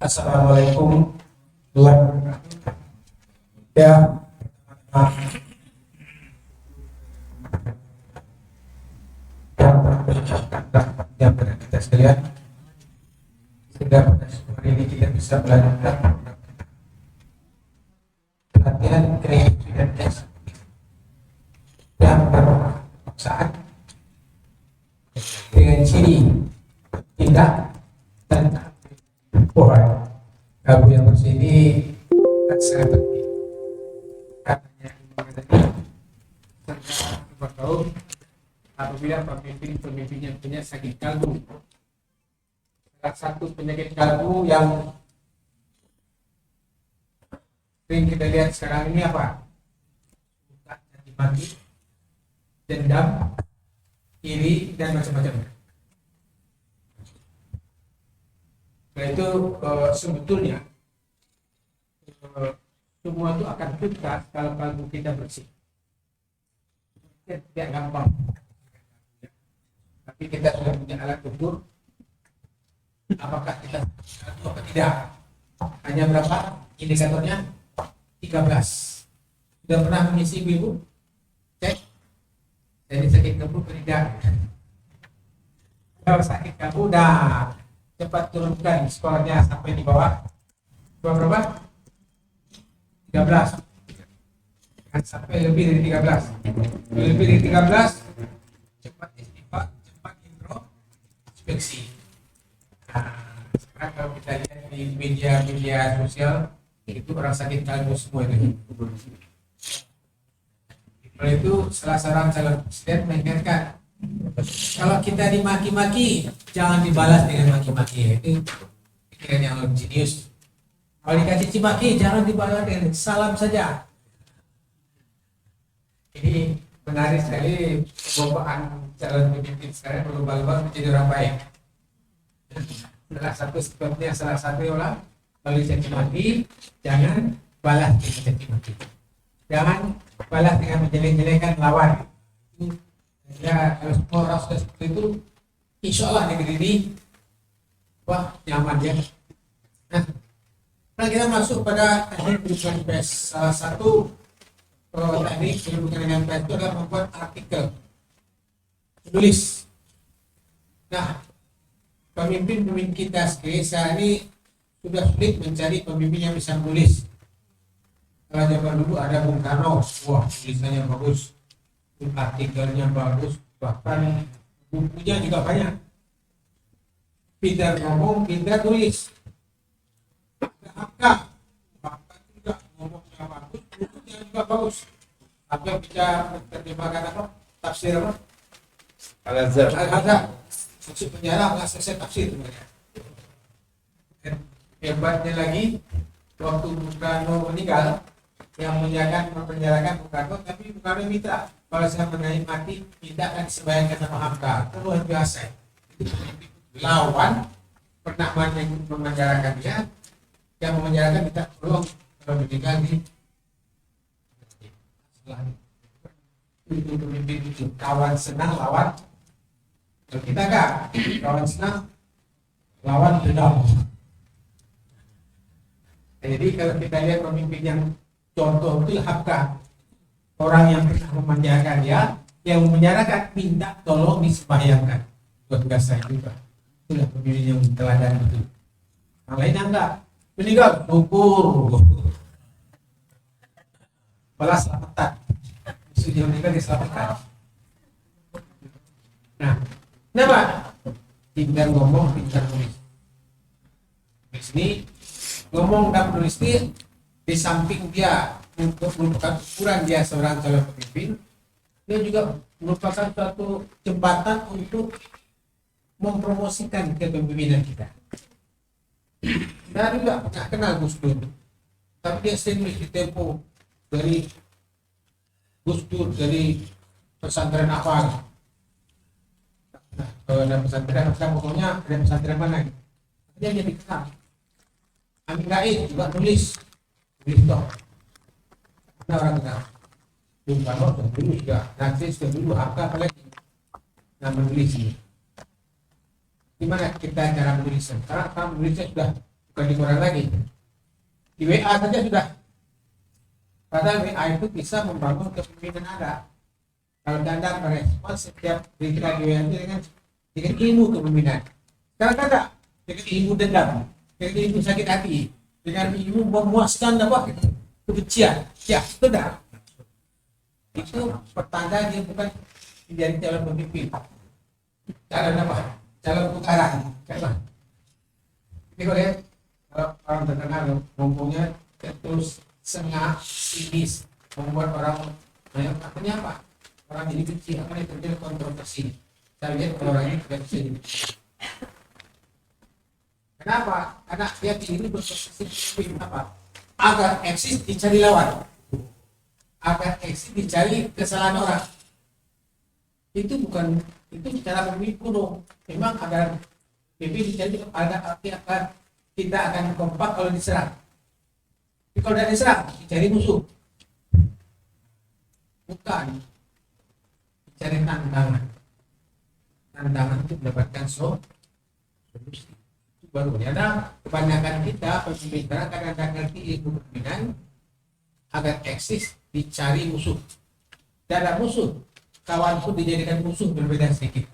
Assalamualaikum warahmatullahi wabarakatuh. Ya, yang pada kita sekalian, sehingga pada hari ini kita bisa melanjutkan pelatihan kreatif dan eksekutif yang berpaksaan dengan ciri tindak dan pola. Lagu yang bersini sangat penting katanya tadi serta tahu apabila pemimpin yang punya sakit kalbu. Salah satu penyakit kalbu yang sering kita lihat sekarang ini apa? Caci maki, dendam, iri dan macam-macam. Nah itu sebetulnya semua itu akan tuntas kalau kalbu kita bersih. Tidak gampang. Tapi kita sudah punya alat ukur. Apakah kita kalbu atau tidak? Hanya berapa indikatornya? 13. Sudah pernah mengisi ibu? Cek. Jadi sakit kalbu atau tidak? Kalau sakit kalbu dah cepat turunkan skornya sampai di bawah berapa? 13. Sampai lebih dari 13. Lebih dari 13 cepat istighfar, cepat introspeksi. Nah, sekarang kalau kita lihat di media sosial itu orang sakit kalbu semua itu. Oleh itu salah seorang calon presiden mengingatkan, kalau kita dimaki-maki, jangan dibalas dengan maki-maki. Itu pikiran yang jenius. Kalau dikasih maki, jangan dibalas dengan salam saja. Ini menarik sekali perubahan calon pemimpin sekarang berubah-ubah menjadi orang baik. Salah satu orang kalau dicaci maki, jangan balas dengan caci maki. Jangan balas dengan menjelek-jelekan lawan. Ya, kalau semua orang sudah seperti itu, insya Allah negeri ini wah nyaman ya. Nah, kita masuk pada teknik pendidikan pers. Salah satu teknik pendidikan pers itu adalah membuat artikel, tulis. Nah, pemimpin kita saat ini sudah sulit mencari pemimpin yang bisa menulis. Kalau zaman dulu ada Bung Karno, wah tulisannya bagus. Artikelnya bagus, bahkan bukunya juga banyak. Pintar ngomong, pintar tulis. Bahkan juga ngomongnya bagus, bukunya juga bagus. Apa bisa terjemahkan apa? Tafsir apa? Al-Azhar. Masuk penjara nggak selesai tafsir sebenarnya. Hebatnya lagi, waktu Bung Karno meninggal, yang menpenjarakan Bung Karno, tapi Bung Karno minta kalau saya mati tidak akan disembahyangkan sama Hamka. Itu luar biasa. Itu lawan pernah memenjarakan dia, yang memenjarakan minta tolong kalau meninggal di setelah itu pemimpin itu kawan senang lawan. Kalau kita enggak kawan senang lawan dendam. Jadi kalau kita lihat pemimpin yang contoh itu Hamka, orang yang pernah memenjarakan dia, yang memenjarakan minta tolong disembahyangkan. Buat saya juga. Itulah pemimpin yang teladan itu. Yang lainnya enggak. Meninggal, syukur. Balas selamatan. Sudah meninggal diselamatkan. Nah, kenapa? Pintar ngomong, pintar tulis. Di sini ngomong dan tulis ini di samping dia untuk merupakan ukuran dia seorang calon pemimpin, dia juga merupakan suatu jembatan untuk mempromosikan kepemimpinan kita. Saya juga nggak kenal Gus Dur, tapi dia sering nulis di Tempo dari Gus Dur, dari pesantren apa. Nah, kalau ada pesantren apa, pokoknya ada pesantren mana gitu. Dia jadi kenal. Amin Rais juga nulis toh. Nah, orang kenal. Bung Karno sudah dulu juga, nanti sudah dulu apalagi nama menulis ini. Gimana kita cara menulisnya? Karena menulisnya sudah bukan di koran lagi. Di WA saja sudah. Padahal WA itu bisa membangun kepemimpinan Anda. Kalau Anda merespon setiap berita di WA itu dengan ilmu kepemimpinan. Sekarang kata dengan ilmu dendam, dengan ilmu sakit hati, dengan ilmu memuaskan apa? Kebencian. Ya, sudah. Itu pertanda dia bukan menjadi calon pemimpin. Calon apa? Calon putaran. Ini kalau orang terkenal ngomongnya terus sengah, sinis, membuat orang banyak akhirnya apa? Orang jadi benci, akan terjadi kontroversi. Saya lihat kalau orang ini tidak bisa dibenci. Kenapa? Karena dia ini berposisi apa? Agar eksis dicari lawan, agar eksis dicari kesalahan orang. Itu bukan itu cara pemimpin kuno. Memang agar pemimpin dicari pada arti akan kita akan kompak kalau diserang. Tapi kalau tidak diserang, dicari musuh. Bukan dicari tantangan. Tantangan untuk mendapatkan solusi. Itu baru. Karena kebanyakan kita pemimpin kadang-kadang ngerti ilmu kepemimpinan agar eksis dicari musuh. Tidak ada musuh. Kawan pun dijadikan musuh berbeda sedikit.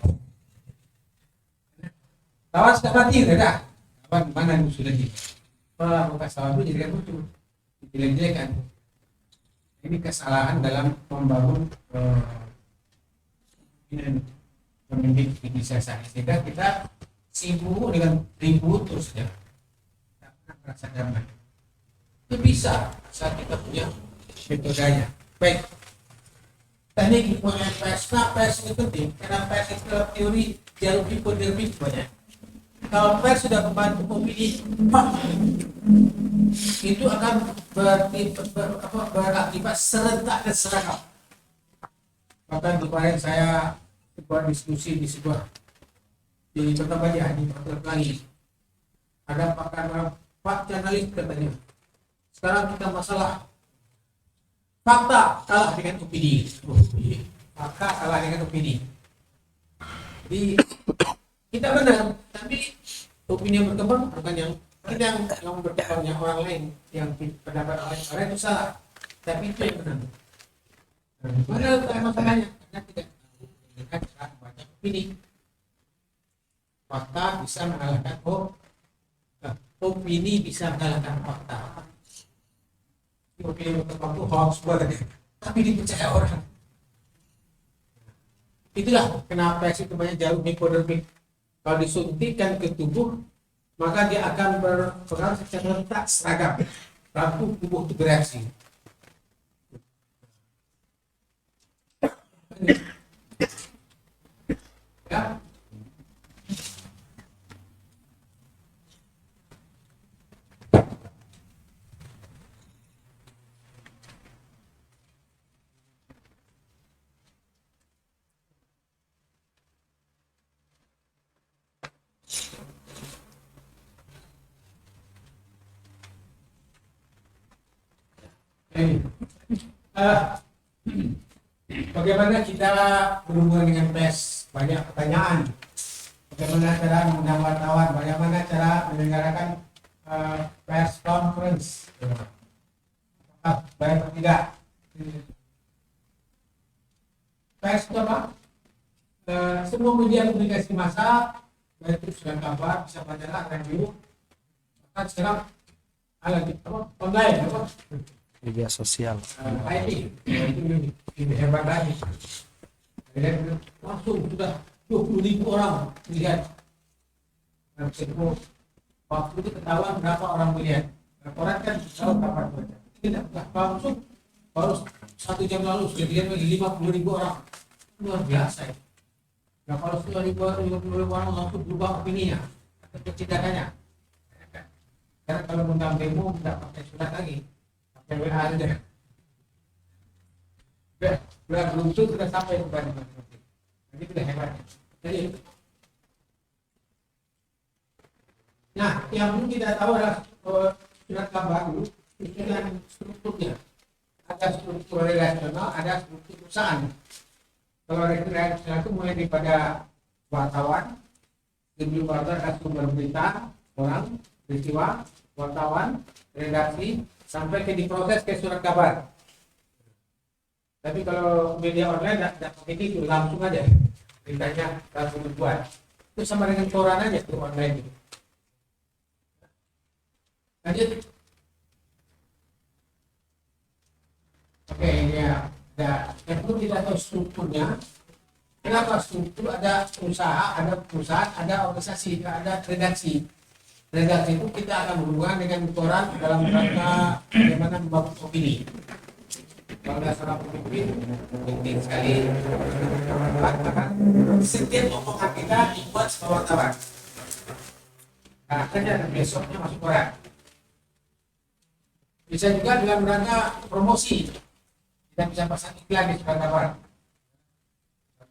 Kawan sudah mati, tidak. Kawan mana musuh lagi? Kalau bekas kawan itu jadikan musuh, dijelek-jelekan. Ini kesalahan dalam membangun pemimpin Indonesia saat ini. Sehingga kita sibuk dengan ribut terus ya. Tidak pernah merasa damai. Itu bisa saat kita punya metodenya. Baik. Teknik hubungan pers, pers itu penting karena pers itu teori dialog hipodermik banyak. Kalau pers sudah membantu memilih itu akan berakibat serentak dan seragam. Bahkan kemarin saya sebuah diskusi di Kota Banjar di Kota Pelangi. Ada pakar Pak jurnalis katanya. Sekarang kita masalah fakta kalah dengan opini. Fakta kalah dengan opini. Jadi kita benar, tapi opini yang berkembang bukan yang berkembangnya orang lain, yang pendapat orang itu salah. Tapi itu yang benar. Padahal masalahnya karena tidak dengan cara membaca opini. Fakta bisa mengalahkan opini bisa mengalahkan fakta. Opini berkembang itu hoax banget, tapi dipercaya orang. Itulah kenapa itu banyak jarum hipodermik. Kalau disuntikkan ke tubuh, maka dia akan berpengaruh secara tak seragam. Lalu tubuh itu bereaksi. Ya. Bagaimana kita berhubungan dengan pers? Banyak pertanyaan. Bagaimana cara mengundang wartawan? Bagaimana cara menyelenggarakan press conference? Baik atau tidak? Pers itu apa? Semua media komunikasi massa, baik itu surat kabar, bisa majalah, radio, bahkan sekarang online apa? Media sosial. IT ini hebat lagi. Langsung sudah 20.000 orang melihat. Waktu itu ketahuan berapa orang melihat. Laporan kan tahu kapan baca. Tidak langsung baru 1 jam lalu sudah dilihat 50.000 orang. Luar biasa ya. Nah kalau sudah 50.000 orang langsung berubah opininya atau tindakannya. Karena kalau mengundang demo tidak pakai surat lagi. WA aja. Belum tentu sudah sampai ke Bandung. Jadi sudah hebat. Jadi, nah, yang perlu kita tahu adalah surat kabar dulu itu dengan strukturnya. Ada struktur relasional, ada struktur perusahaan. Kalau relasional itu mulai daripada wartawan, sebelum wartawan ada sumber berita orang, peristiwa, wartawan, redaksi, sampai ke diproses ke surat kabar. Tapi kalau media online tidak pakai itu, langsung aja beritanya langsung dibuat. Itu sama dengan koran aja tuh online itu. Lanjut. Oke, ini ya. Yang perlu kita tahu strukturnya. Kenapa struktur? Ada usaha, ada perusahaan, ada organisasi, ada redaksi. Redaksi itu kita akan berhubungan dengan koran dalam rangka bagaimana membangun opini. Kalau ada seorang pemimpin, penting sekali. Setiap omongan kita dibuat sebuah wartawan. Nah, kerja besoknya masuk koran. Bisa juga dalam rangka promosi. Kita bisa pasang iklan di surat kabar.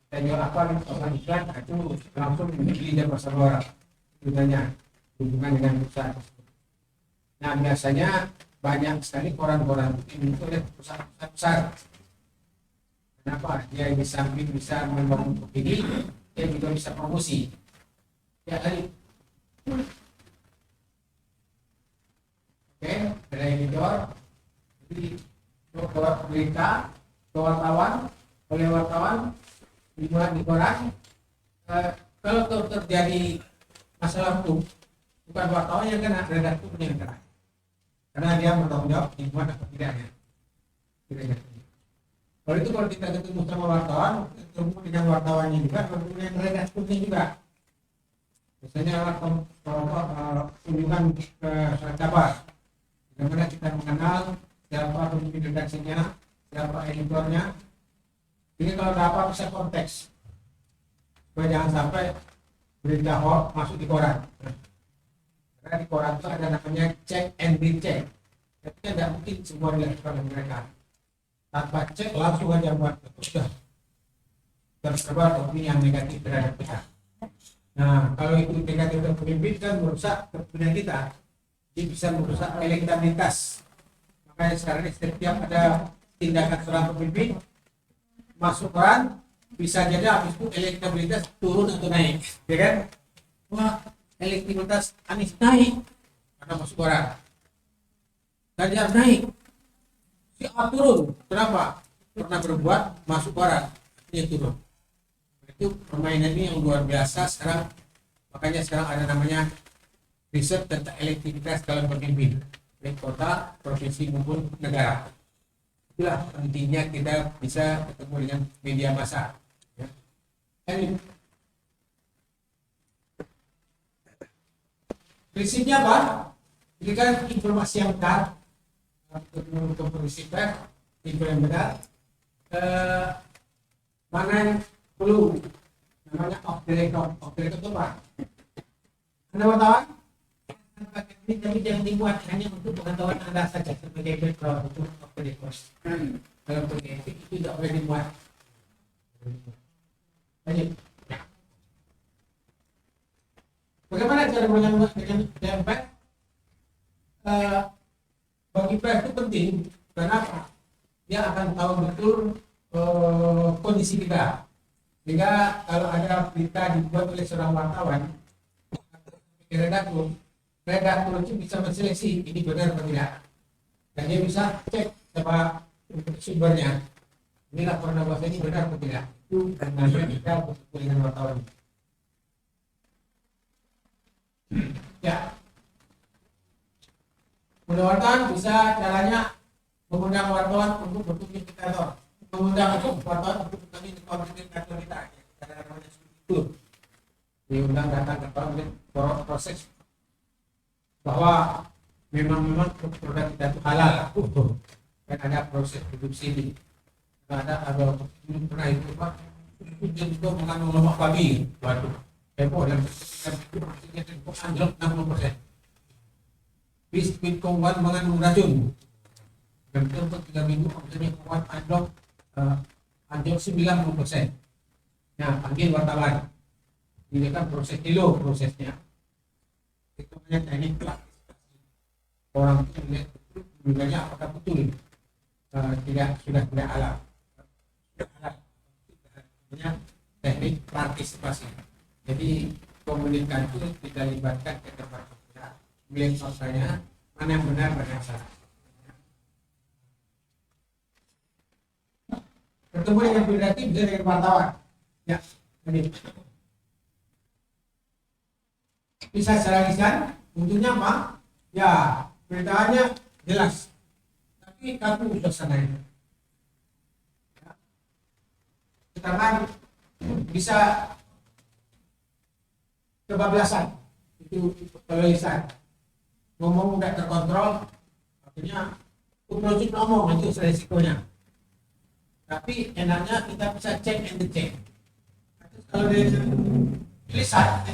Kita jual apa nih pasang iklan, itu langsung dibeli dan pasang orang. Gunanya hubungan dengan perusahaan. Nah, biasanya banyak sekali koran-koran ini oleh perusahaan besar. Kenapa? Dia di samping bisa membangun opini, dia juga bisa promosi. Ya tadi. Oke, ada editor. Jadi keluar berita, wartawan, oleh wartawan, dibuat di koran. Kalau terjadi masalah hukum, bukan wartawan yang kena, redakturnya yang kena. Karena dia bertanggung jawab dibuat atau tidaknya. Kalau kita ketemu sama wartawan, ketemu dengan wartawannya juga, ketemu dengan redakturnya juga. Biasanya kunjungan ke surat kabar. Bagaimana kita mengenal siapa pemimpin redaksinya, siapa editornya. Ini kalau dapat bisa konteks. Supaya jangan sampai berita hoax masuk di koran. Karena di koran itu ada namanya check and recheck. Tapi tidak mungkin semua dilakukan oleh mereka. Tanpa cek langsung aja buat sudah tersebar opini yang negatif terhadap kita. Nah, kalau itu negatif terhadap pemimpin kan merusak kepentingan kita. Jadi bisa merusak elektabilitas. Makanya sekarang ini setiap ada tindakan seorang pemimpin masuk koran, bisa jadi habis itu elektabilitas turun atau naik, ya kan? Wah, elektabilitas Anies naik karena masuk koran. Ganjar naik, si A turun. Kenapa? Pernah berbuat masuk koran, artinya turun. Itu permainan ini yang luar biasa sekarang. Makanya sekarang ada namanya riset tentang elektabilitas dalam pemimpin, baik kota, provinsi maupun negara. Itulah pentingnya kita bisa ketemu dengan media massa. Ya. Prinsipnya apa? Berikan informasi yang benar, untuk prinsip info yang benar. Mana yang perlu, namanya off the record. Off the record itu apa? Anda wartawan? Ini tapi jangan dibuat hanya untuk pengetahuan Anda saja sebagai background untuk off the record. Kalau untuk etik itu tidak boleh dibuat. Lanjut. Bagaimana cara menyambut dengan pers? Bagi pers itu penting. Kenapa? Dia akan tahu betul kondisi kita. Sehingga kalau ada berita dibuat oleh seorang wartawan, redaktur itu bisa menseleksi ini benar atau tidak. Dan dia bisa cek sama sumbernya. Ini laporan bahasa ini benar atau tidak. Itu karena kita bertemu dengan wartawan. Ya, wartawan bisa caranya mengundang wartawan untuk berkomunikator, mengundang wartawan untuk bertanya di komunikator kita. Karena namanya seperti itu. Diundang datang ke proses bahwa memang produk kita itu halal. Kan ada proses produksi ini. Ada belum pernah itu Pak. Itu juga mengandung lemak babi. Waduh. Tempo dan maksudnya tempo anjlok 60%. Biskuit kongguan mengandung racun. Dan tempo 3 minggu maksudnya kongguan anjlok 90%. Nah, panggil wartawan. Ini kan proses kilo prosesnya. Itu hanya teknik klasifikasi. Orang itu melihat gunanya apakah betul sudah tidak halal. Sudah halal. Namanya teknik partisipasi. Jadi komunikasi itu kita libatkan ke tempat kita melihat faktanya, mana yang benar, mana yang salah. Bertemu dengan berarti bisa dengan wartawan. Ya, jadi bisa secara lisan, tentunya apa? Ya, beritaannya jelas. Tapi kamu suasananya. Ya. Karena bisa kebablasan itu kalau lisan ngomong tidak terkontrol, artinya ujuk ngomong itu resikonya. Tapi enaknya kita bisa check and check. Kalau dengan lisan,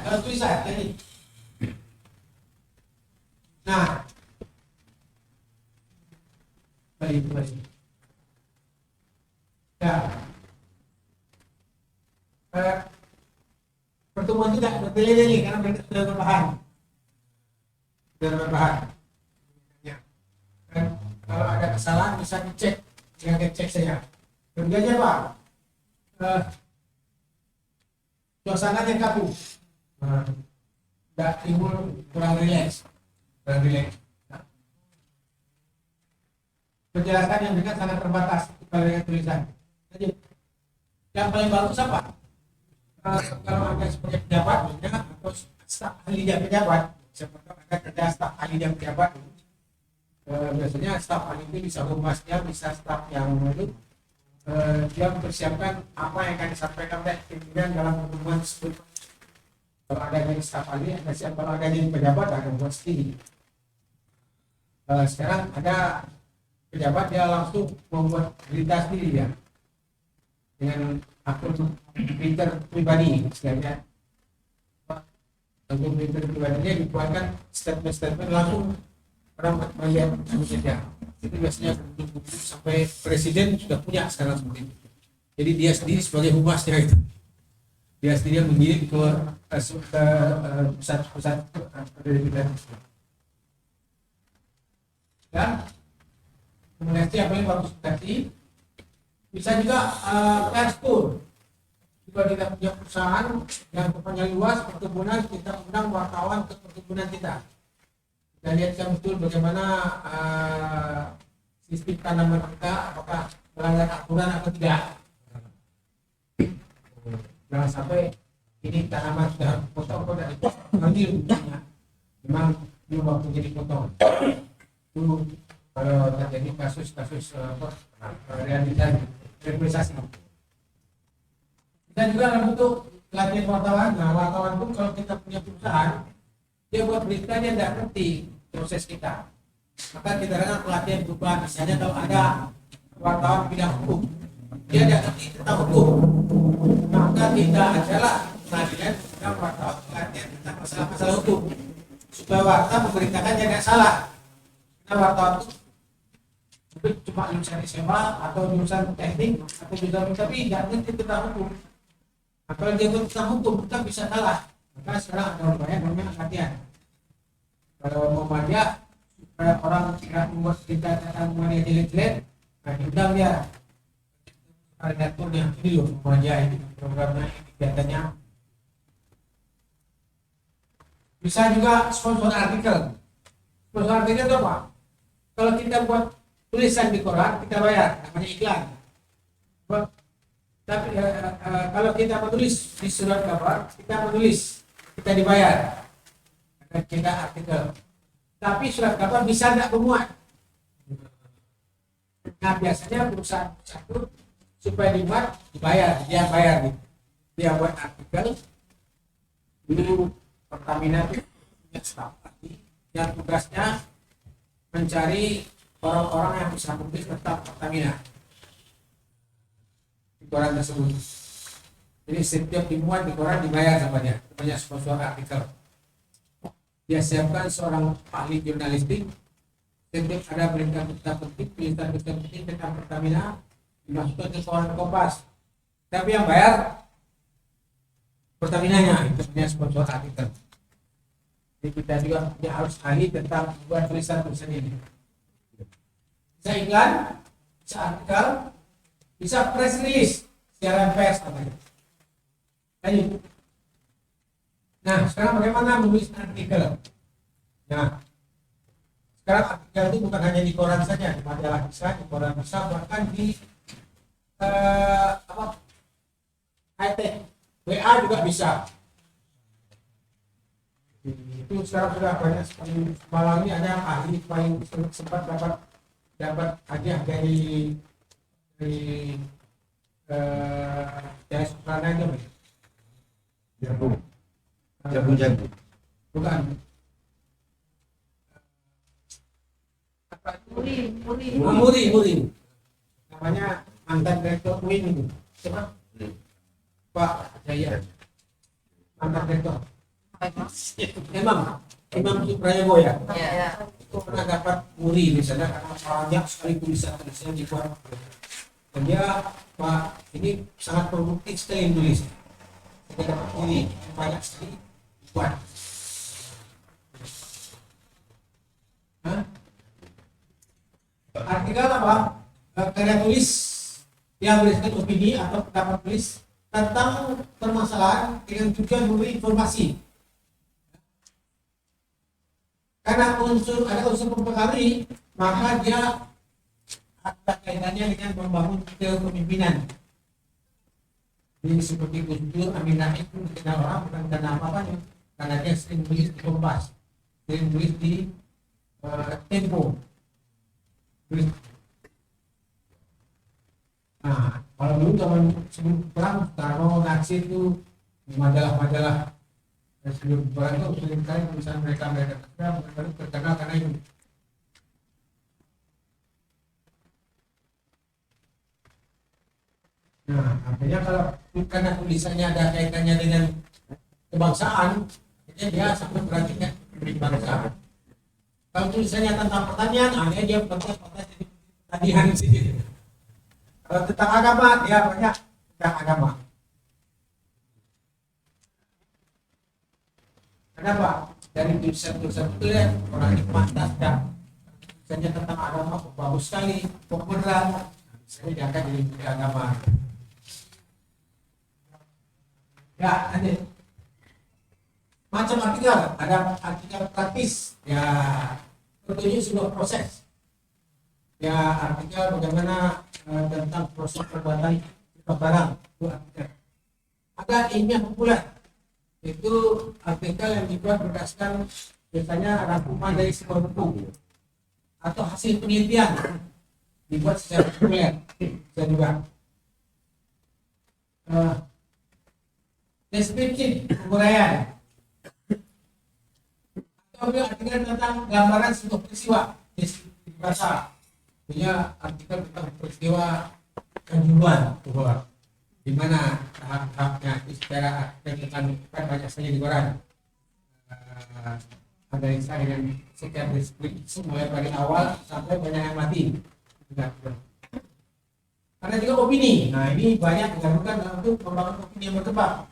kalau tulisan jadi. Nah, balik. Ya, pertemuan tidak bertele-tele karena mereka sudah berbahan. Ya. Dan kalau ada kesalahan bisa dicek dengan cek saya. Kemudian Pak, suasananya kaku, tidak timbul kurang rileks. Nah, penjelasan yang dengan sangat terbatas kalau dengan tulisan. Jadi yang paling bagus apa? Kalau ada sebagai pejabat, atau staf ahli dan pejabat, seperti ada kerja staf ahli dan pejabat, biasanya staf ahli itu bisa humasnya, bisa staf yang itu dia mempersiapkan apa yang akan disampaikan oleh pimpinan dalam pertemuan tersebut. Kalau ada jadi staf ahli, kalau ada jadi pejabat akan buat sendiri. Sekarang ada pejabat dia langsung membuat berita sendiri ya, dengan akun Twitter pribadi istilahnya. Akun Twitter pribadinya dibuatkan statement langsung orang melihat manusia. Itu biasanya sampai presiden sudah punya sekarang seperti itu. Jadi dia sendiri sebagai humasnya itu. Dia sendiri yang mengirim ke pusat-pusat pendidikan. Dan kemudian apa yang bagus tadi bisa juga press tour. Jika kita punya perusahaan yang tempatnya luas perkebunan, kita undang wartawan ke perkebunan kita. Kita lihat betul bagaimana sistem tanaman kita, apakah melanggar aturan atau tidak. Jangan sampai ini tanaman sudah potong atau tidak dipotong, nanti ruginya memang belum waktu jadi potong. Itu kalau terjadi kasus-kasus realisasi. Dan juga dalam bentuk pelatihan wartawan. Nah, wartawan pun kalau kita punya perusahaan, dia buat berita dia tidak ngerti proses kita. Maka kita lakukan pelatihan perubahan. Misalnya kalau ada wartawan bidang hukum, dia tidak ngerti tentang hukum, maka kita adalah pelatihan tentang wartawan pelatihan tentang masalah-masalah hukum, supaya wartawan memberitakan yang tidak salah. Karena wartawan itu cuma jurusan SMA atau jurusan teknik atau jurusan tapi tidak ngerti tentang hukum. Kalau dia tentang hukum kita bisa salah. Maka sekarang ada namanya latihan. Kalau Muhammadiyah supaya orang tidak membuat cerita tentang Muhammadiyah jelek-jelek, nah diundang dia. Ada turnya ini loh Muhammadiyah ini programnya ini kegiatannya. Bisa juga sponsor artikel. Sponsor artikel itu apa? Kalau kita buat tulisan di koran kita bayar, namanya iklan. Tapi kalau kita menulis di surat kabar, kita menulis, kita dibayar. Kita artikel. Tapi surat kabar bisa tidak memuat. Nah biasanya perusahaan satu supaya dimuat dibayar, dia bayar gitu. Dia buat artikel. Dulu Pertamina itu punya staf yang tugasnya mencari orang-orang yang bisa menulis tentang Pertamina di koran tersebut. Jadi setiap dimuat di koran dibayar sama dia, namanya sponsor artikel. Dia siapkan seorang ahli jurnalistik. Setiap ada berita-berita penting tentang Pertamina dimasukkan ke koran Kompas. Tapi yang bayar Pertaminanya, itu punya sponsor artikel. Jadi kita juga harus ahli tentang buat tulisan-tulisan ini. Bisa iklan, bisa artikel, bisa press release, siaran pers namanya. Lanjut. Nah, sekarang bagaimana menulis artikel? Nah, sekarang artikel itu bukan hanya di koran saja, di majalah bisa, di koran bisa, bahkan di apa IT, WA juga bisa. Itu sekarang sudah banyak sekali. Malam ini ada yang ahli paling sempat dapat hadiah dari Jaya Suprana itu, Mas. Jagung. Jagung. Bukan. Muri. Namanya mantan direktur UIN itu. Siapa? Pak Jaya. Mantan direktur. Imam Suprayogo ya. Ya. Itu pernah dapat muri misalnya karena banyak sekali tulisan dibuat. Dan dia Pak ini sangat produktif sekali menulis. Saya dapat muri banyak sekali buat. Artikel apa? Karya tulis yang berdasarkan opini atau pendapat tulis tentang permasalahan dengan tujuan memberi informasi. Karena ada unsur mempengaruhi, maka dia ada kaitannya dengan membangun kepemimpinan. Jadi seperti Gus Dur, Amin Rais itu dikenal orang bukan karena apa-apanya, karena dia sering tulis di Kompas, sering tulis di Tempo. Nah, kalau dulu zaman sebelum perang, Soekarno, Natsir itu di majalah-majalah sebelum perang itu sering kali tulisan mereka baru terkenal karena itu. Nah, artinya kalau karena tulisannya ada kaitannya dengan kebangsaan, artinya dia sangat berarti kan kebangsaan. Kalau tulisannya tentang pertanian, artinya dia pertanian sih. Kalau tentang agama, dia banyak tentang agama. Kenapa? Dari tulisan-tulisan itu ya orang nikmat dan tulisannya tentang agama bagus sekali, beneran. Saya diangkat jadi agama. Ya, ada macam artikel, ada artikel praktis, ya tentunya sebuah proses. Ya artikel bagaimana tentang proses pembuatan barang itu artikel. Ada ilmiah populer, itu artikel yang dibuat berdasarkan biasanya rangkuman dari sebuah buku atau hasil penelitian dibuat secara populer. Bisa juga deskripsi uraian atau artikel tentang gambaran sebuah peristiwa deskripsi bahasa. Punya artikel tentang peristiwa Kanjuruhan di mana tahap-tahapnya secara tentang banyak saja di koran. Ada yang saya dengan sekian deskripsi mulai dari awal sampai banyak yang mati. Ada juga opini. Nah ini banyak dilakukan untuk membangun opini yang berkembang.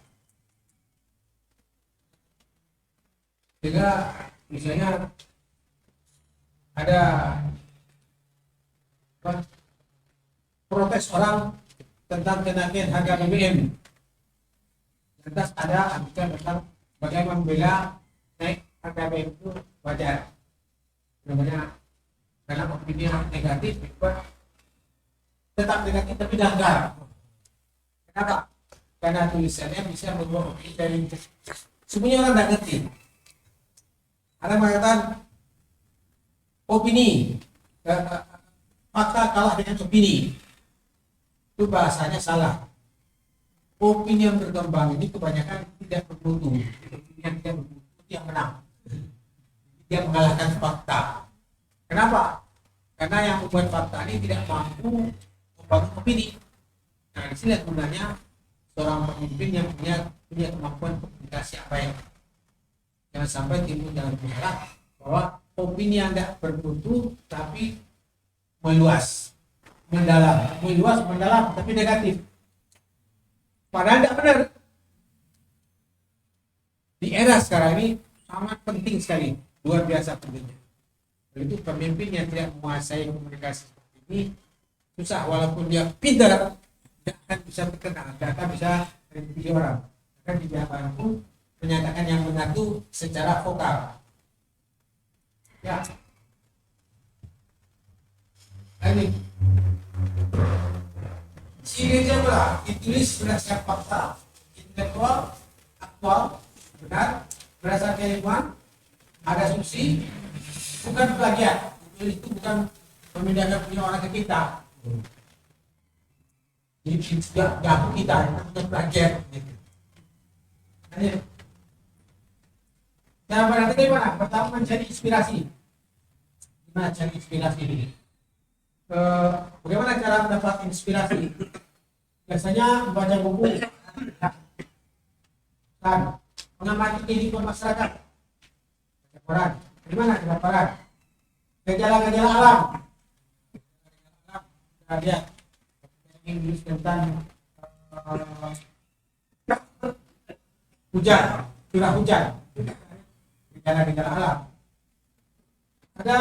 Juga misalnya ada protes orang tentang kenaikan harga BBM. Lantas ada artikel tentang bagaimana membela naik harga BBM itu wajar. Namanya dalam opini yang negatif, tetap negatif tapi dangkal. Kenapa? Karena tulisannya bisa membuat opini dari semuanya orang tidak ngerti. Ada mengatakan opini fakta kalah dengan opini. Itu bahasanya salah. Opini yang berkembang ini kebanyakan tidak bermutu. Opini yang tidak bermutu yang menang. Dia mengalahkan fakta. Kenapa? Karena yang membuat fakta ini tidak mampu membangun opini. Nah, di sini gunanya seorang pemimpin yang punya kemampuan komunikasi apa yang jangan sampai timbul dalam masalah bahwa opini yang tidak bermutu tapi meluas, mendalam, tapi negatif. Padahal tidak benar. Di era sekarang ini sangat penting sekali, luar biasa pentingnya. Itu pemimpin yang tidak menguasai komunikasi seperti ini susah, walaupun dia pintar, tidak akan bisa terkenal, tidak akan bisa menjadi orang. Akan dibiarkan pun menyatakan yang benar itu secara vokal. Ya. Ini ciri jabra ditulis berdasarkan fakta intelektual, aktual, benar, berdasarkan ilmuwan, ada asumsi, bukan plagiat. Ditulis itu bukan memindahkan punya orang ke kita. Jadi tidak aku kita, bukan plagiat. Ini. Nah, berarti bagaimana? Pertama mencari inspirasi. Gimana cari inspirasi ini? Bagaimana cara mendapat inspirasi? Biasanya membaca buku dan mengamati kehidupan masyarakat. Baca koran. Gimana baca koran? Gejala-gejala alam. Kita lihat Inggris tentang hujan, curah hujan. Gejala-gejala alam. Ada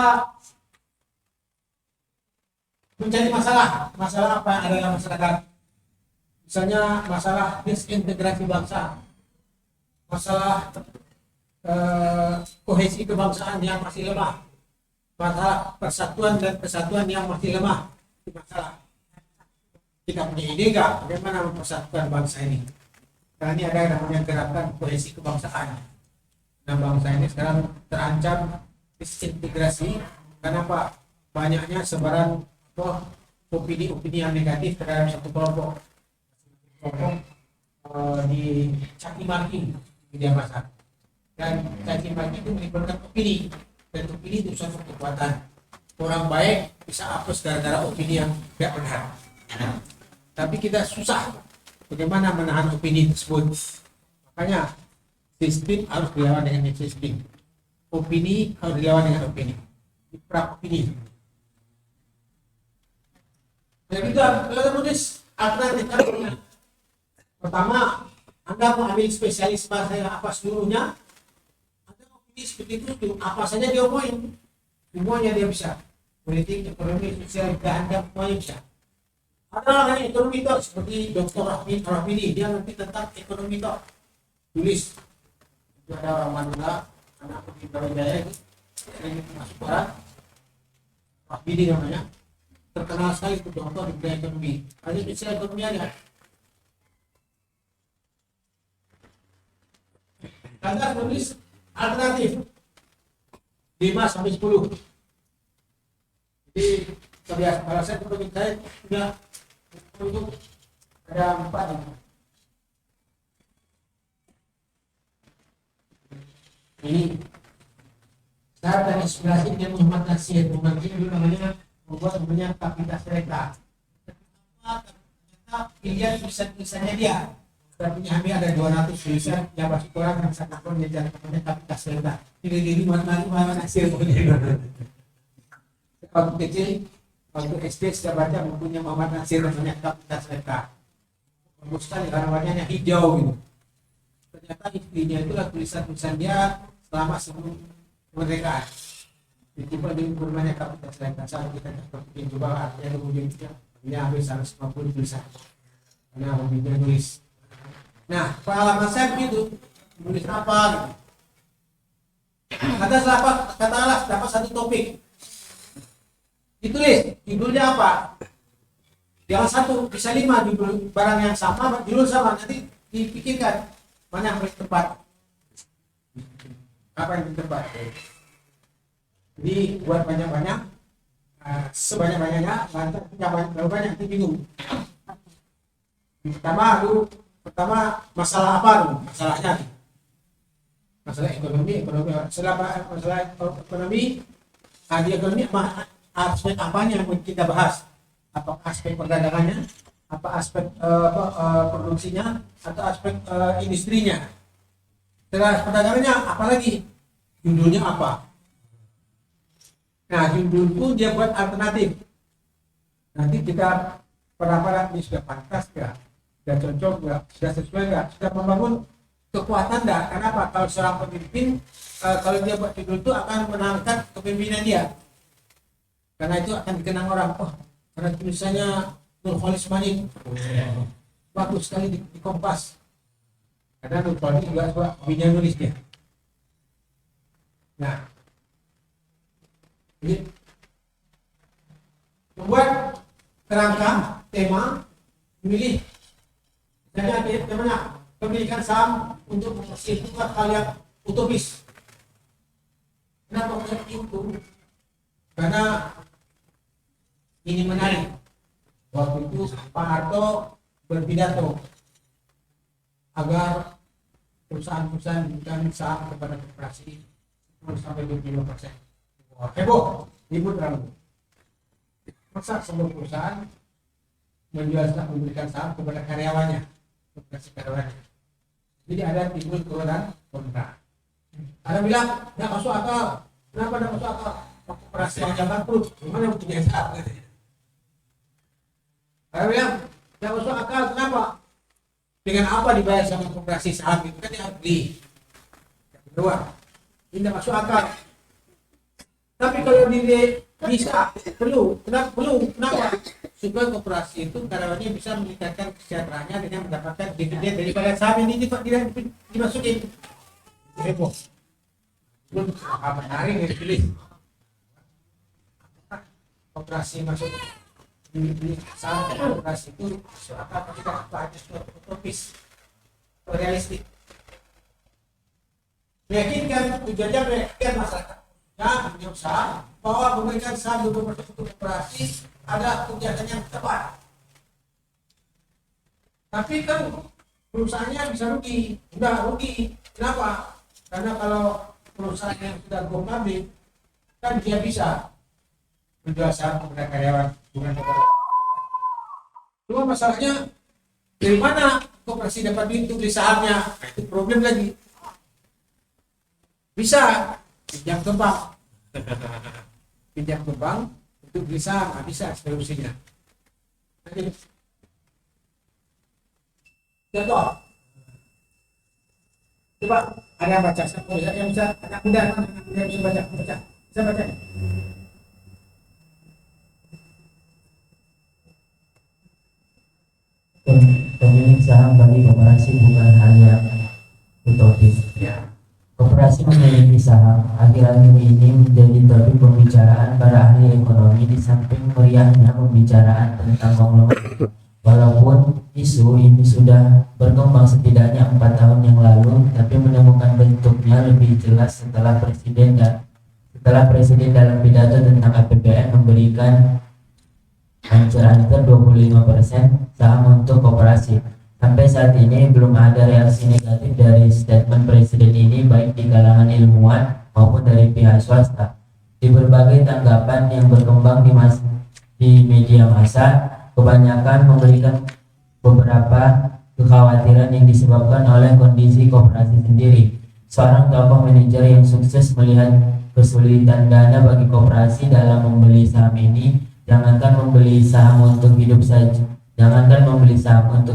mencari masalah apa yang ada dalam masyarakat. Misalnya masalah disintegrasi bangsa, masalah kohesi kebangsaan yang masih lemah, masalah persatuan dan kesatuan yang masih lemah. Itu masalah. Kita punya ide gak bagaimana mempersatukan bangsa ini? Karena ini ada yang namanya gerakan kohesi kebangsaan. Nah, bangsa ini sekarang terancam disintegrasi. Kenapa? Banyaknya sebaran opini-opini yang negatif terhadap satu kelompok dicaci maki di media massa, dan caci maki itu melibatkan opini, dan opini itu suatu kekuatan. Orang baik bisa hapus gara-gara opini yang tidak benar. Tapi kita susah bagaimana menahan opini tersebut. Makanya sistem harus dilawan dengan sistem, opini harus dilawan dengan opini, pra opini. Jadi kalau menulis alternatif, pertama Anda mengambil spesialis bahasa yang apa seluruhnya, Anda opini seperti itu, apa saja dia omongin, semuanya dia bisa, politik, ekonomi, sosial, Anda semuanya bisa. Ada orang yang ekonomi itu seperti Dr. Rahmini, dia nanti tentang ekonomi itu tulis. Itu ada orang Madura, anak di Brawijaya itu, sering masuk barat, Rahmini namanya. Terkenal sekali itu dokter di bidang ekonomi. Ada istilah ekonomi ada. Anda tulis alternatif 5 sampai 10. Jadi kebiasaan kalau saya untuk saya sudah untuk ada 4 ini. Saya dari inspirasi dia Muhammad Nasir, Muhammad Nasir dulu namanya membuat namanya Kapitas Reka. Ternyata pilihan tulisan-tulisannya dia. Saya punya ada 200 tulisan yang masuk orang yang sangat mengejar namanya Kapitas Reka. Diri Muhammad Nasir punya. Waktu kecil, waktu SD saya baca bukunya Muhammad Nasir namanya Kapitas Reka. Bagus sekali karena warnanya hijau gitu. Ternyata intinya itulah tulisan-tulisan dia selama sebelum kemerdekaan. Tiba di rumahnya Kapitas Reka saat kita bikin coba artinya kemudian ini habis 150 tulisan karena hobinya nulis. Nah, pengalaman saya begitu, nulis apa gitu. Katakanlah dapat satu topik, ditulis judulnya apa, jangan satu, bisa 5 judul barang yang sama, judul sama, nanti dipikirkan mana yang paling tepat, apa yang tepat. Jadi buat banyak-banyak, sebanyak-banyaknya, lantas terlalu banyak, nanti bingung. Pertama masalah apa dulu? Masalahnya, masalah ekonomi, masalah ekonomi, di ekonomi aspek apanya yang kita bahas? Apa aspek perdagangannya, apa aspek produksinya, atau aspek industrinya? Setelah perdagangannya, apalagi judulnya apa? Nah, judul pun dia buat alternatif. Nanti kita para ini sudah pantas nggak, sudah cocok nggak, sudah sesuai nggak, sudah membangun kekuatan nggak? Kenapa? Kalau seorang pemimpin, kalau dia buat judul itu akan menangkan kepemimpinan dia. Karena itu akan dikenang orang. Oh, karena tulisannya Nurholis Manik, bagus sekali di Kompas. Karena Nurpadi juga suka hobinya nulis dia. Nah, ini membuat kerangka tema, memilih misalnya temanya pemilikan saham untuk mempersiapkan hal yang utopis. Kenapa seperti itu? Karena ini menarik. Waktu itu Pak Harto berpidato agar perusahaan-perusahaan memberikan saham kepada koperasi 10-25%. Heboh, ribut rambut. Masa sebuah perusahaan memberikan saham kepada karyawannya, koperasi karyawannya. Jadi ada timbul pro dan kontra. Ada bilang nggak masuk akal. Kenapa nggak masuk akal? Koperasi yang bangkrut, gimana punya saham? Ada bilang nggak masuk akal. Kenapa? Dengan apa dibayar sama koperasi saham itu kan yang beli. Yang kedua, tidak masuk akal. Tapi kalau dia bisa, kenapa? Supaya koperasi itu karyawannya bisa meningkatkan kesejahteraannya dengan mendapatkan dividen daripada saham ini tidak dimasukin. Heboh. Belum apa menarik yang dipilih. Koperasi masuk di saham koperasi itu apa kita hanya suatu utopis, realistik. Meyakinkan tujuannya meyakinkan masyarakat yang punya usaha bahwa memberikan saham untuk koperasi ada kegiatan yang tepat. Tapi kan perusahaannya bisa rugi, udah rugi. Kenapa? Karena kalau perusahaan yang sudah go public kan dia bisa menjual saham kepada karyawan bukan kepada. Cuma masalahnya dari mana koperasi dapat duit untuk beli sahamnya? Nah, itu problem lagi. Bisa pinjam ke bank, pinjam ke bank untuk beli saham, nggak bisa solusinya. Contoh, coba ada yang baca, yang bisa anak muda bisa baca, bisa baca. Pemilik saham bagi koperasi bukan hal yang utopis. Ya. Koperasi memiliki saham akhir-akhir ini menjadi topik pembicaraan para ahli ekonomi di samping meriahnya pembicaraan tentang konglomerat. Walaupun isu ini sudah berkembang setidaknya 4 tahun yang lalu, tapi menemukan bentuknya lebih jelas setelah presiden dalam pidato tentang APBN memberikan ancur-ancur 25% saham untuk koperasi. Sampai saat ini belum ada reaksi negatif dari statement presiden ini baik di kalangan ilmuwan maupun dari pihak swasta. Di berbagai tanggapan yang berkembang di media massa, kebanyakan memberikan beberapa kekhawatiran yang disebabkan oleh kondisi koperasi sendiri. Seorang tokoh manajer yang sukses melihat kesulitan dana bagi koperasi dalam membeli saham ini. Jangankan membeli saham untuk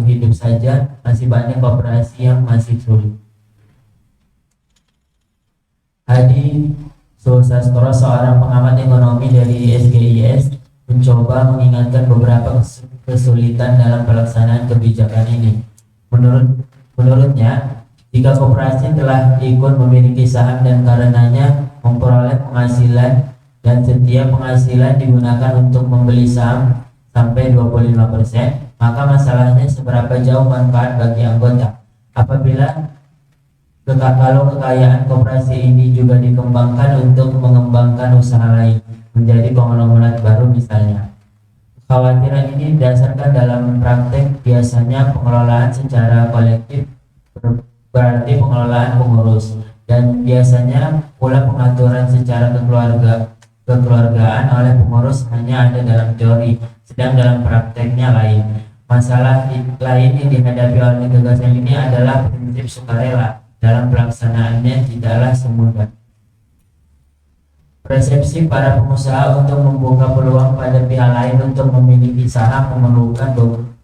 hidup saja, masih banyak koperasi yang masih sulit. Hadi Sulsastro, seorang pengamat ekonomi dari SGIS, mencoba mengingatkan beberapa kesulitan dalam pelaksanaan kebijakan ini. Menurutnya, jika koperasi telah ikut memiliki saham dan karenanya memperoleh penghasilan dan setiap penghasilan digunakan untuk membeli saham sampai 25%, maka masalahnya seberapa jauh manfaat bagi anggota. Kalau kekayaan koperasi ini juga dikembangkan untuk mengembangkan usaha lain, menjadi konglomerat baru misalnya. Kekhawatiran ini didasarkan dalam praktek biasanya pengelolaan secara kolektif berarti pengelolaan pengurus, dan biasanya pula pengaturan secara kekeluargaan oleh pengurus hanya ada dalam teori, sedang dalam prakteknya lain. Masalah lain yang dihadapi oleh gagasan ini adalah prinsip sukarela. Dalam pelaksanaannya tidaklah semudah. Persepsi para pengusaha untuk membuka peluang pada pihak lain untuk memiliki saham memerlukan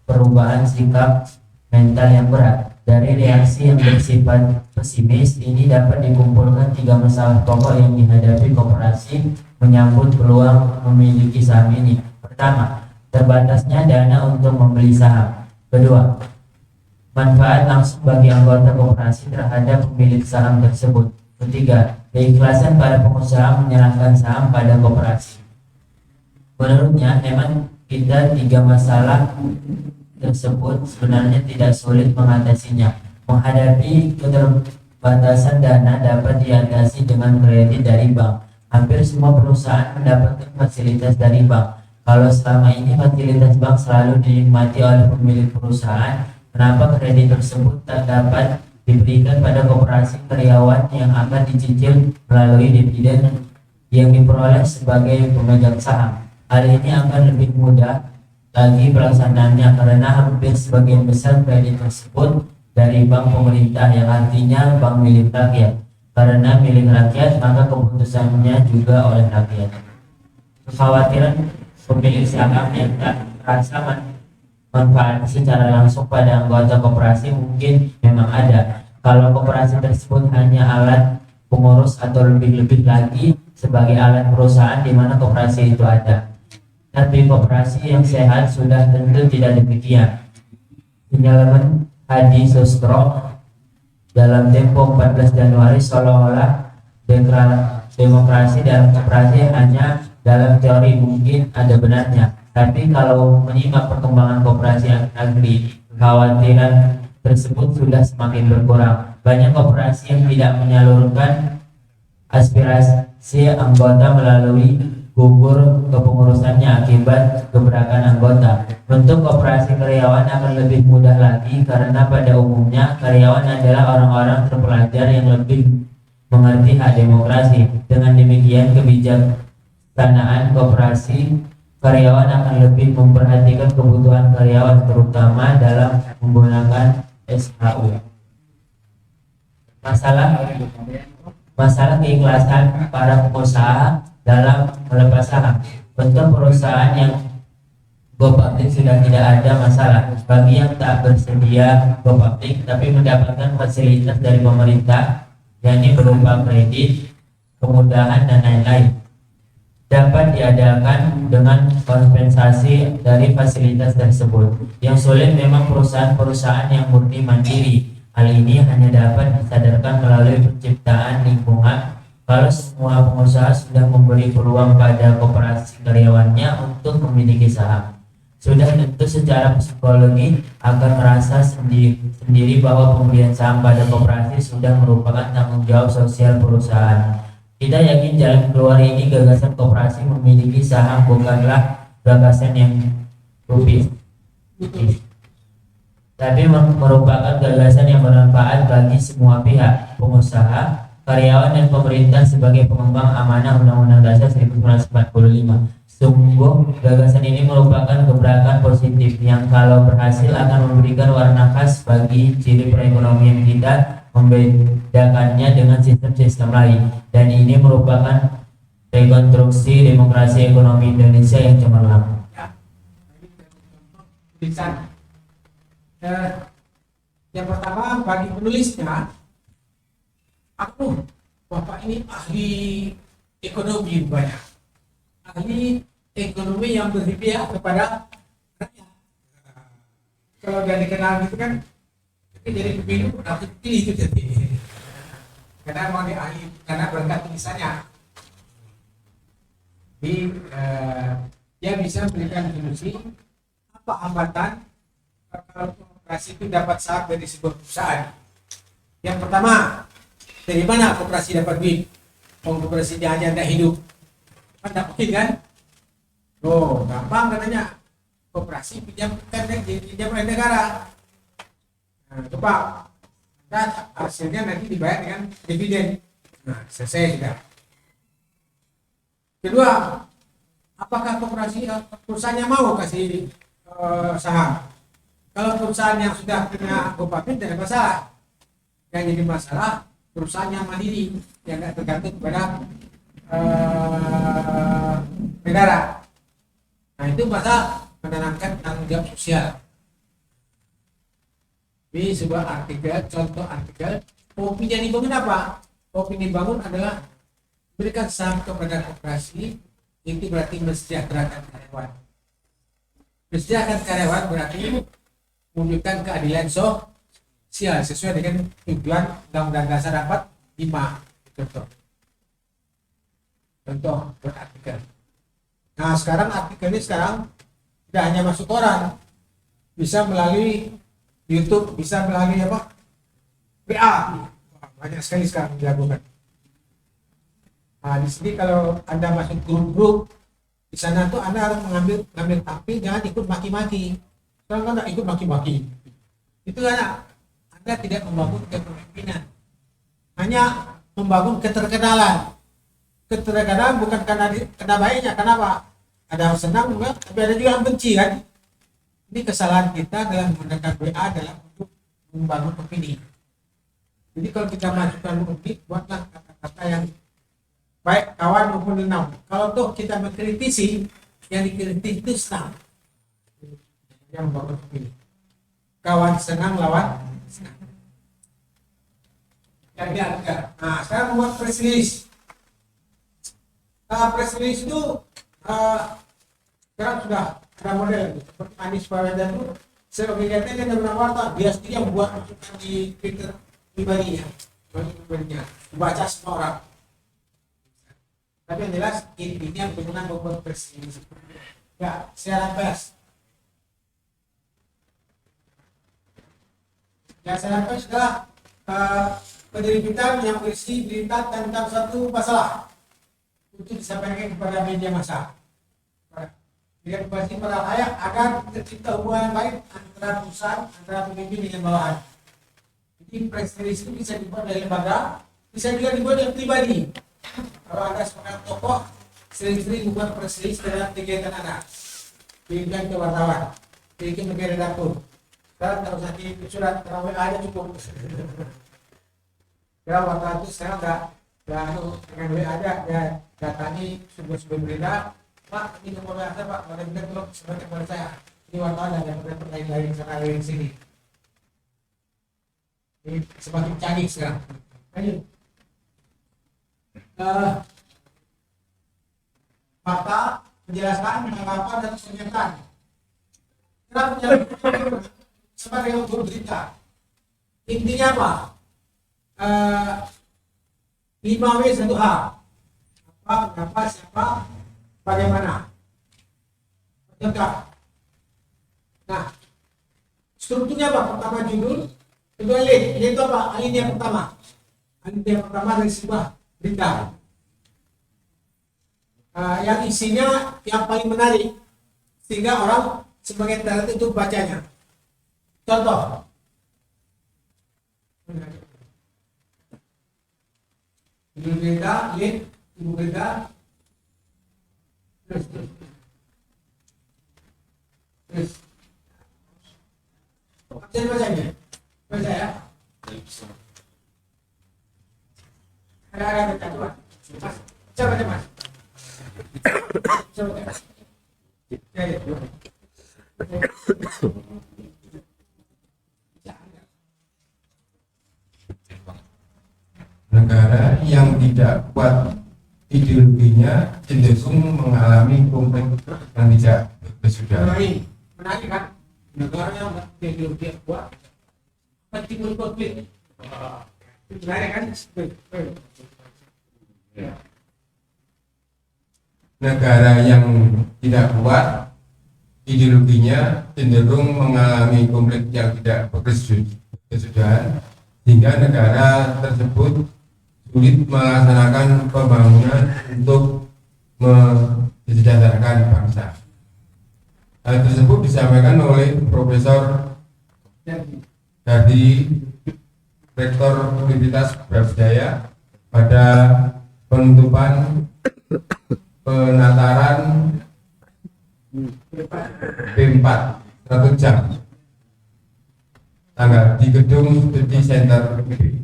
perubahan sikap mental yang berat. Dari reaksi yang bersifat pesimis ini dapat dikumpulkan 3 masalah pokok yang dihadapi koperasi menyambut peluang memiliki saham ini. Pertama, terbatasnya dana untuk membeli saham. Kedua, manfaat langsung bagi anggota koperasi terhadap pemilik saham tersebut. Ketiga, keikhlasan para pengusaha menyerahkan saham pada koperasi. Menurutnya, hemat kita 3 masalah tersebut sebenarnya tidak sulit mengatasinya. Menghadapi keterbatasan dana dapat diatasi dengan kredit dari bank. Hampir semua perusahaan mendapatkan fasilitas dari bank. Kalau selama ini fasilitas bank selalu dinikmati oleh pemilik perusahaan, kenapa kredit tersebut tak dapat diberikan pada koperasi karyawan yang akan dicicil melalui dividen yang diperoleh sebagai pemegang saham? Hal ini akan lebih mudah lagi pelaksanaannya karena hampir sebagian besar kredit tersebut dari bank pemerintah, yang artinya bank milik rakyat. Karena milik rakyat, maka keputusannya juga oleh rakyat. Kekhawatiran pemilik saham yang tak merasa manfaat secara langsung pada anggota koperasi mungkin memang ada. Kalau koperasi tersebut hanya alat pengurus atau lebih-lebih lagi sebagai alat perusahaan di mana koperasi itu ada. Tapi koperasi yang sehat sudah tentu tidak demikian. Penyalaman Hadi Sustro dalam Tempo 14 Januari seolah-olah demokrasi dalam koperasi hanya dalam teori mungkin ada benarnya. Tapi kalau menyimak perkembangan koperasi agri, kekhawatiran tersebut sudah semakin berkurang. Banyak koperasi yang tidak menyalurkan aspirasi anggota melalui gugur kepengurusannya akibat gebrakan anggota. Bentuk koperasi karyawan akan lebih mudah lagi karena pada umumnya karyawan adalah orang-orang terpelajar yang lebih mengerti hak demokrasi. Dengan demikian, kebijaksanaan koperasi karyawan akan lebih memperhatikan kebutuhan karyawan, terutama dalam menggunakan SHU. Masalah keikhlasan para pengusaha dalam melepas saham. Bentuk perusahaan yang go public sudah tidak ada masalah. Bagi yang tak bersedia go public tapi mendapatkan fasilitas dari pemerintah, yakni berupa kredit, kemudahan dan lain-lain, dapat diadakan dengan kompensasi dari fasilitas tersebut. Yang sulit memang perusahaan-perusahaan yang murni mandiri. Hal ini hanya dapat disadarkan melalui penciptaan lingkungan. Kalau semua pengusaha sudah memberi peluang pada koperasi karyawannya untuk memiliki saham, sudah tentu secara psikologi akan merasa sendiri bahwa pemberian saham pada koperasi sudah merupakan tanggung jawab sosial perusahaan. Kita yakin jalan keluar ini gagasan koperasi memiliki saham bukanlah gagasan yang rubis, tapi merupakan gagasan yang bermanfaat bagi semua pihak, pengusaha, karyawan, dan pemerintah sebagai pengembang amanah Undang-Undang Dasar 1945. Sungguh gagasan ini merupakan gebrakan positif yang kalau berhasil akan memberikan warna khas bagi ciri perekonomian kita, membedakannya dengan sistem-sistem lain, dan ini merupakan rekonstruksi demokrasi ekonomi Indonesia yang cemerlang. Yang pertama bagi penulisnya, aku bapak ini ahli ekonomi banyak, ahli ekonomi yang berpihak kepada rakyat. Kalau udah dikenal gitu kan, jadi pemilu aku pilih itu jadi. Karena mau di ahli, karena berkat tulisannya, dia bisa memberikan solusi apa hambatan kalau koperasi itu dapat saham dari sebuah perusahaan. Yang pertama, dari mana koperasi dapat duit? Koperasi dia hanya tidak hidup, kan tidak mungkin kan? Oh, gampang katanya. Koperasi pinjamkan oleh negara. Nah, coba, nah, hasilnya nanti dibayar dengan dividen. Nah, selesai sudah. Kedua, apakah koperasi perusahaannya mau kasih saham? Kalau perusahaan yang sudah punya go public tidak ada masalah. Yang jadi masalah perusahaan yang mandiri yang tidak tergantung kepada negara. Nah, itu masa menanamkan tanggung jawab sosial. Di sebuah artikel, contoh artikel, opini yang dibangun apa? Opini dibangun adalah berikan saham kepada koperasi, itu berarti mensejahterakan karyawan. Mensejahterakan karyawan berarti menunjukkan keadilan sesuai dengan tujuan Undang-Undang Dasar 45. Contoh buat artikel. Nah sekarang artikel ini tidak hanya masuk koran, bisa melalui YouTube, bisa melalui apa? WA. Banyak sekali sekarang dilakukan. Nah, di sini kalau Anda masuk grup-grup, di sana tuh Anda harus mengambil tapi jangan ikut maki-maki. Kalau Anda ikut maki-maki, itu Anda tidak membangun kepemimpinan, hanya membangun keterkenalan. Keterkenalan bukan karena baiknya, kenapa? Ada yang senang juga, tapi ada juga yang benci kan. Ini kesalahan kita dalam menggunakan WA adalah untuk membangun opini. Jadi kalau kita masukkan opini, buatlah kata-kata yang baik kawan maupun enam. Kalau tuh kita mengkritisi, yang dikritik itu senang. Yang membangun opini. Kawan senang lawan senang. Nah, sekarang membuat press release. Press release itu sekarang sudah ada model seperti Anies Baswedan itu sebagai kegiatan yang berwarta dia sendiri yang buat masukan di Twitter pribadinya, dibaca semua orang. Tapi yang jelas intinya bagaimana membuat press release. Ya, siaran pers. Ya, siaran pers adalah penerbitan yang berisi berita tentang satu masalah untuk disampaikan kepada media massa. Dengan berbasis pada layak agar tercipta hubungan baik antara pusat, antara pemimpin dengan bawahan. Jadi press release itu bisa dibuat dari lembaga, bisa juga dibuat dari pribadi. Kalau Anda sebagai tokoh, sering-sering membuat press release dalam kegiatan Anda, kirimkan ke wartawan, kirimkan ke redaktur. Sekarang tak usah kirim surat, kalau WA aja cukup. Kalau wartawan itu sekarang dengan WA aja, dia datangi sumber-sumber berita. Pak, ini nomor WA saya Pak, boleh minta tolong sebagai kepada saya. Ini wartawan ada yang lain sana lain sini. Ini semakin canggih sekarang. Lanjut. Fakta, penjelasan, penangkapan dan pernyataan. Kenapa penjelasan sebagai untuk berita? Intinya apa? 5W 1H. Apa, kenapa, siapa, bagaimana? Lengkap. Nah, strukturnya apa? Pertama judul, kedua link. Ini itu apa? Alinea pertama. Alinea pertama dari sebuah berita. Yang isinya yang paling menarik sehingga orang sebagai tertarik untuk bacanya. Contoh. Judul berita, link, ibu berita. Terus. Absen bacanya. Baca ya. Ada baca coba. Mas, coba baca Mas. Coba baca. Ya, ya. Negara yang tidak kuat ideologinya cenderung mengalami konflik yang tidak berkesudahan. Menarik kan? Negara yang ideologi kuat timbul konflik. Menarik kan? Negara yang tidak kuat ideologinya cenderung mengalami konflik yang tidak berkesudahan sehingga negara tersebut sulit melaksanakan pembangunan untuk mensejahterakan bangsa. Hal tersebut disampaikan oleh Profesor dari Rektor Universitas Brawijaya pada penutupan penataran P4 1 jam tanggal di gedung Studi Center UB.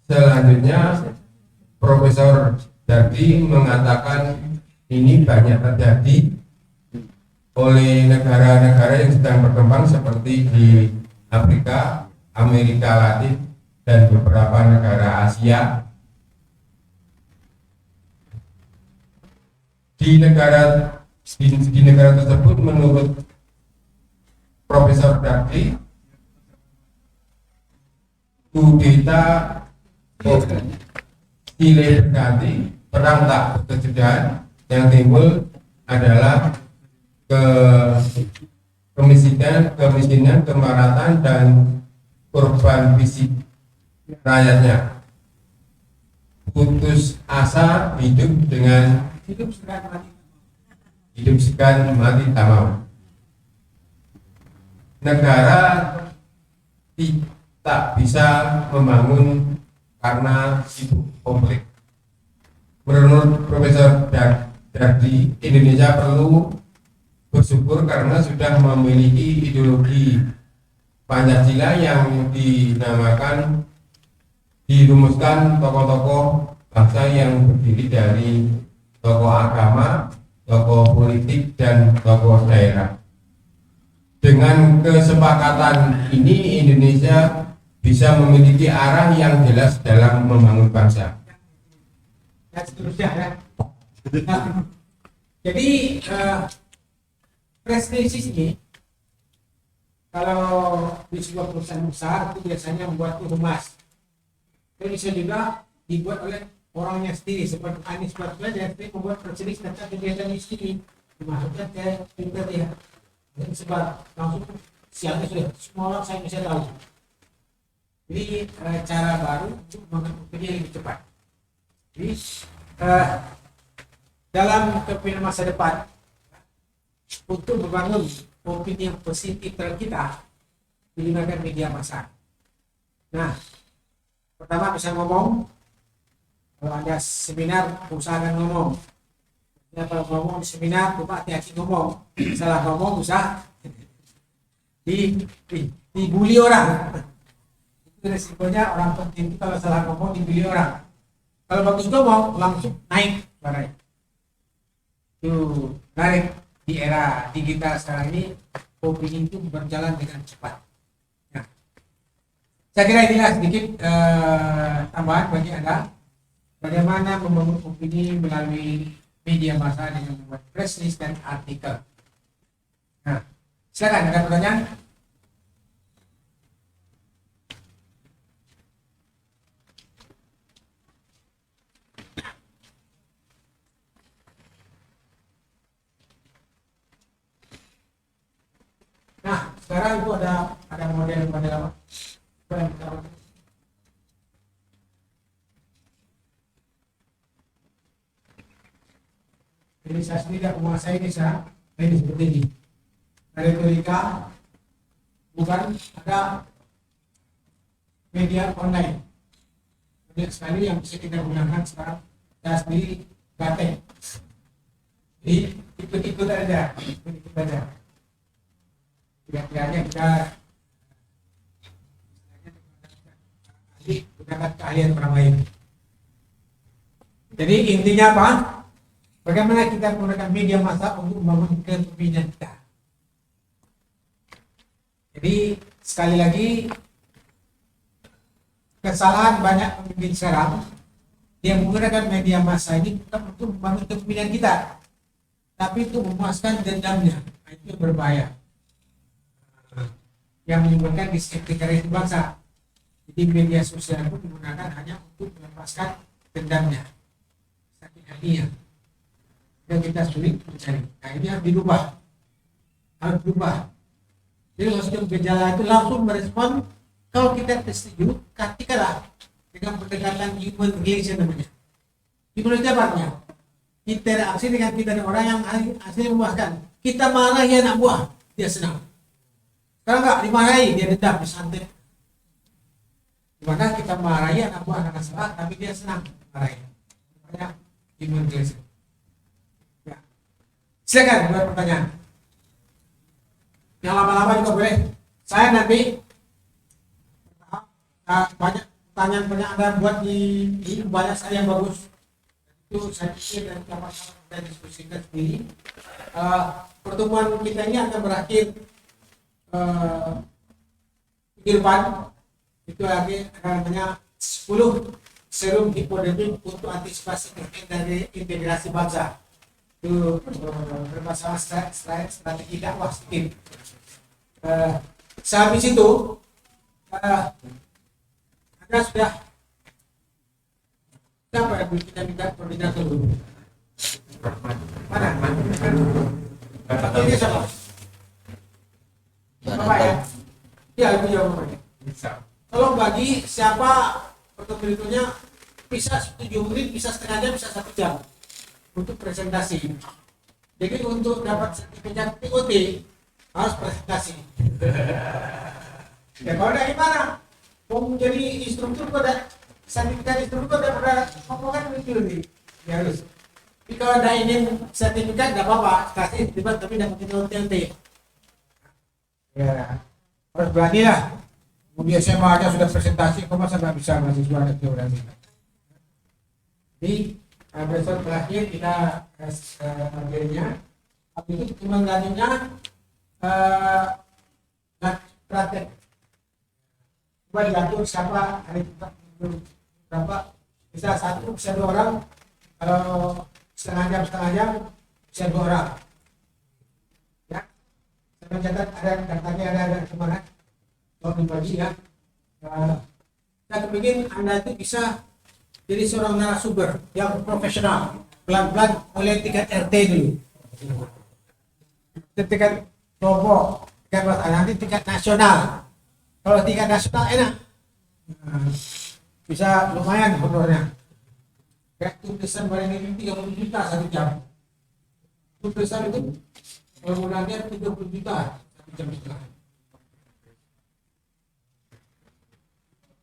Selanjutnya Profesor Dardi mengatakan ini banyak terjadi oleh negara-negara yang sedang berkembang seperti di Afrika, Amerika Latin, dan beberapa negara Asia. Di negara di negara tersebut menurut Profesor Dardi kudeta nilai berganti perang tak berkesudahan yang timbul adalah kemiskinan, kemaratan dan korban fisik rakyatnya. Putus asa hidup dengan hidup segan mati. hidup segan mati tak mau. Negara tidak bisa membangun karena sibuk konflik. Menurut Profesor Dardi, Indonesia perlu bersyukur karena sudah memiliki ideologi Pancasila yang dirumuskan tokoh-tokoh bangsa yang terdiri dari tokoh agama, tokoh politik, dan tokoh daerah. Dengan kesepakatan ini Indonesia bisa memiliki arah yang jelas dalam membangun bangsa. Dan seterusnya ya. Nah, jadi press release ini kalau di sebuah perusahaan besar itu biasanya membuat humas. Itu bisa juga dibuat oleh orangnya sendiri seperti Anies Baswedan dia membuat press release tentang kegiatan ini sendiri dimasukkan ke Twitter ya. Dan sebar langsung siangnya sudah semua orang saya bisa tahu. Jadi cara baru untuk mengambil yang lebih cepat. Jadi dalam kepemimpinan masa depan untuk membangun opini yang positif terhadap kita digunakan media massa. Nah, pertama bisa ngomong. Kalau ada seminar, usahakan ngomong. Ya, kalau ngomong di seminar, lupa hati-hati ngomong. Salah ngomong bisa dibully orang. Itu resikonya orang penting itu kalau salah ngomong dibully orang. Kalau bagus ngomong langsung naik suaranya. Itu naik di era digital sekarang ini opini itu berjalan dengan cepat. Nah, saya kira inilah sedikit tambahan bagi Anda bagaimana membangun opini melalui media massa dengan membuat press release dan artikel. Nah, silakan ada pertanyaan. Nah, sekarang itu ada model-model apa? Apa yang kita lakukan? Jadi saya sendiri tidak menguasai desa ini seperti ini. Retorika bukan ada media online. Banyak sekali yang bisa kita gunakan sekarang. Saya sendiri gatek. Jadi ikut-ikut aja. Tidak-tidaknya kita gunakan keahlian orang lain. Jadi intinya apa? Bagaimana kita menggunakan media massa untuk membangun kepemimpinan kita. Jadi sekali lagi kesalahan banyak pemimpin sekarang yang menggunakan media massa ini bukan untuk membangun kepemimpinan kita, tapi untuk memuaskan dendamnya. Itu yang berbahaya, yang menimbulkan disintegrasi bangsa. Jadi media sosial pun digunakan hanya untuk melepaskan dendamnya, sakit hatinya. Dan kita sulit mencari. Nah, ini harus dirubah, harus berubah. Jadi kalau sudah gejala itu langsung merespon. Kalau kita setuju, katakanlah dengan pendekatan human relation namanya. Human relation apa? Interaksi dengan kita dan orang yang asli memuaskan. Kita marahi anak buah, dia senang. Sekarang enggak dimarahi, dia dendam, disantet. Dimana kita marahi anak buah anak salah, tapi dia senang marahi. Banyak human relation. Silakan buat pertanyaan. Yang lama-lama juga boleh. Saya nanti banyak pertanyaan Anda buat di banyak sekali yang bagus. Itu saya pikir dan kapan-kapan kita diskusikan sendiri. Pertemuan kita ini akan berakhir minggu depan. Itu lagi namanya 10 serum hipodemik untuk antisipasi dari integrasi bangsa. itu bermasalah strategi dakwah sedikit. Sehabis itu Anda sudah siapa yang kita minta koordinator dulu? Mana? Ini siapa? Bapak ya? Ya, itu jawab Bapak. Tolong bagi siapa untuk berikutnya bisa 7 menit, bisa setengah jam, bisa 1 jam untuk presentasi. Jadi untuk dapat sertifikat TOT harus presentasi. Ya kalau dari mana? Mau menjadi instruktur pada sertifikat instruktur daripada omongan mikir nih. Ya harus. Tapi kalau ada ingin sertifikat nggak apa-apa, kasih tiba tapi dapat TOT. Ya harus berani lah. Kemudian SMA aja sudah presentasi, kok masa nggak bisa mahasiswa ada teori. Jadi besok terakhir kita materinya. Habis itu cuma lanjutnya praktek. Coba diatur siapa hari berapa, bisa 1, bisa 2 orang. Kalau setengah jam bisa 2 orang. Ya, saya mencatat ada datanya, ada kemana? Kalau dibagi ya. Saya kepingin Anda itu bisa jadi seorang narasumber yang profesional. Pelan-pelan oleh tingkat RT dulu. Tingkat kelompok, tingkat nanti tingkat nasional. Kalau tingkat nasional enak. Bisa lumayan honornya. Kayak tulisan barang ini 30 juta 1 jam. Tulisan itu penggunaannya 30 juta 1 jam setengah.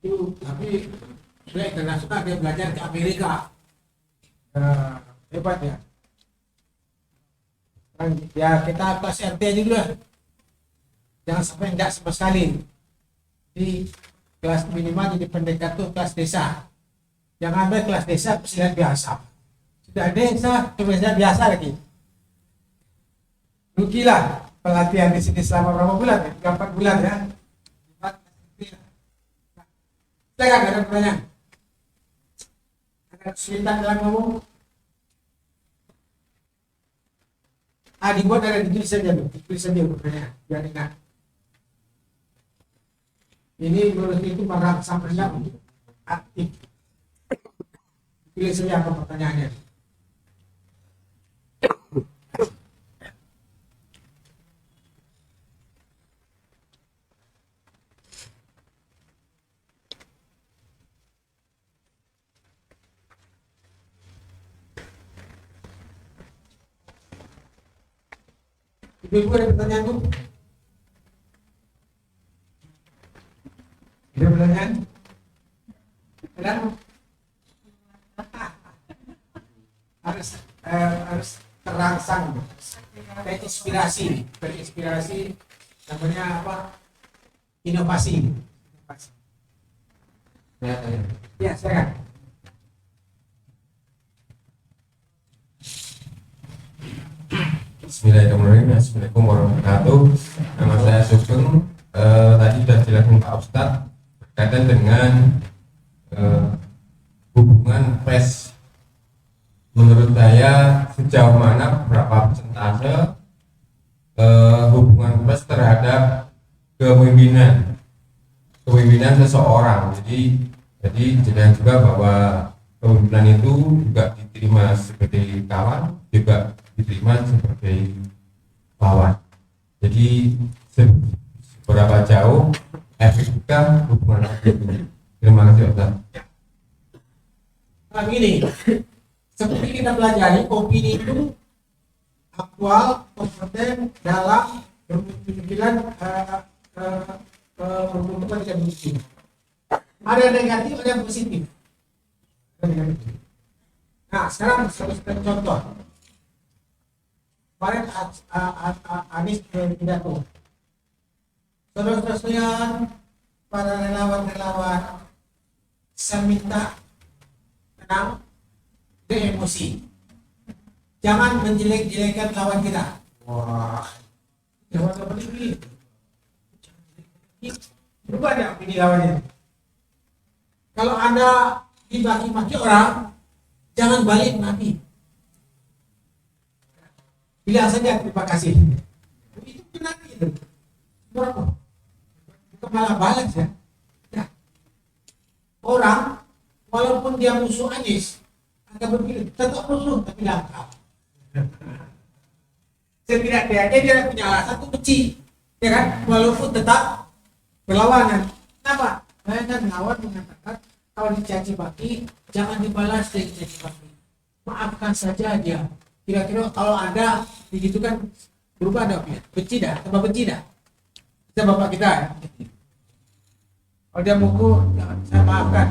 Itu tapi dia internasional, dia belajar ke Amerika. Hebat ya. Ya kita kelas RT aja dulu lah. Jangan sampai enggak sama sekali. Di kelas minimal jadi pendekat tuh kelas desa. Jangan ambil kelas desa pesilat biasa. Sudah desa ke biasa lagi. Rugilah pelatihan di sini selama berapa bulan? 3-4 bulan ya. Silakan, ada pertanyaan. Ada kesulitan dalam ngomong? Dibuat ada ditulis saja, ditulis saja pertanyaan, biar ingat. Ini menurut itu merangsang Anda untuk aktif. Pilih saja apa pertanyaannya. Ibu ada pertanyaan Bu? Ada pertanyaan? Ada? Harus terangsang, terinspirasi, namanya apa? Inovasi. Ya, silakan. Bismillahirrahmanirrahim. Assalamualaikum warahmatullahi wabarakatuh. Nama saya Sugeng. Tadi sudah dijelaskan Pak Ustadz berkaitan dengan hubungan PES. Menurut saya sejauh mana berapa persentase hubungan PES terhadap kepemimpinan seseorang. Jadi jelas juga bahwa kepemimpinan itu juga diterima sebagai kawan, juga diterima sebagai lawan. Jadi seberapa jauh efektifkah hubungan itu? Terima kasih Ustaz. Nah begini, seperti kita pelajari, opini itu aktual, kompeten dalam berpemikiran berhubungan dengan positif. Ada negatif, ada positif. Nah sekarang sebagai contoh, kemarin Anies pidato. Saudara-saudara para relawan-relawan, saya minta tenang, emosi. Jangan menjelek-jelekan lawan kita. Wah, jangan seperti ini. Berubah ada opini lawannya. Kalau Anda dibagi-bagi orang, jangan balik mati. bilang saja terima kasih. Itu benar itu. Berapa? Kepala balas ya. Ya. Orang walaupun dia musuh Anies akan berpikir tetap musuh tapi langkah. Setidaknya dia punya alasan untuk benci, ya kan? Walaupun tetap berlawanan. Kenapa? Bayangkan lawan mengatakan kalau dicaci maki jangan dibalas dengan caci maki. Maafkan saja dia. Kira-kira kalau ada begitu kan berubah ada ya? Benci dah, tambah benci dah. Kita bapak kita ya. Kalau dia mukul, ya, saya maafkan.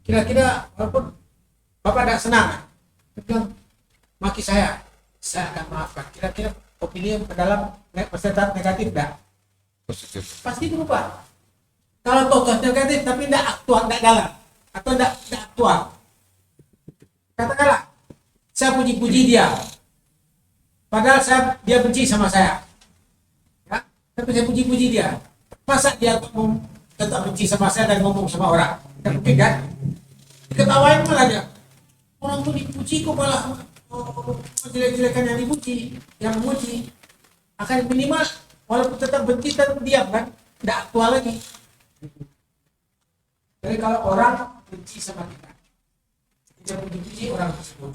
Kira-kira walaupun bapak tidak senang, dia bilang maki saya akan maafkan. Kira-kira opini ke dalam persentase negatif tidak? Pasti berubah. Kalau tokoh negatif tapi tidak aktual, tidak dalam atau tidak aktual. Katakanlah saya puji-puji dia, padahal dia benci sama saya, ya? Tapi saya puji-puji dia. Masa dia tetap benci sama saya dan ngomong sama orang? Tidak mungkin kan? Diketawain malah dia. Orang tuh dipuji kok malah menjelek-jelekan yang dipuji, yang memuji. Akan minimal walaupun tetap benci tetap diam kan? Tidak aktual lagi. Jadi kalau orang benci sama kita, kita puji-puji orang tersebut.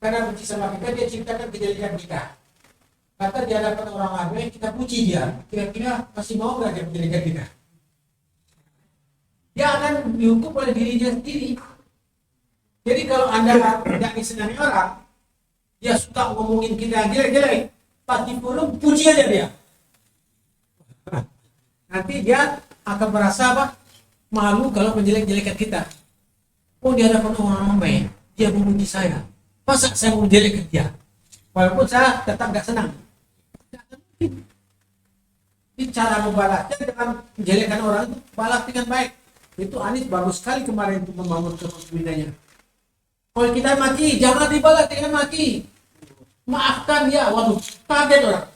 Karena benci sama kita, dia ciptakan kejelekan kita. Kata di hadapan orang lain, kita puji dia. Kira-kira masih mau nggak dia menjelekan kita? Dia akan dihukum oleh dirinya sendiri. Jadi kalau Anda tidak disenangi orang, dia suka ngomongin kita jelek-jelek, pasti burung puji aja dia. Nanti dia akan merasa apa? Malu kalau menjelek-jelekan kita. Oh, di hadapan orang ramai, dia memuji saya. Masa saya mau menjelekkan dia? Walaupun saya tetap gak senang. Ini cara membalasnya dengan menjelekkan orang itu balas dengan baik. Itu Anies bagus sekali kemarin untuk membangun kepemimpinannya. Kalau kita maki, jangan dibalas dengan maki. Maafkan dia. Waduh, kaget orang.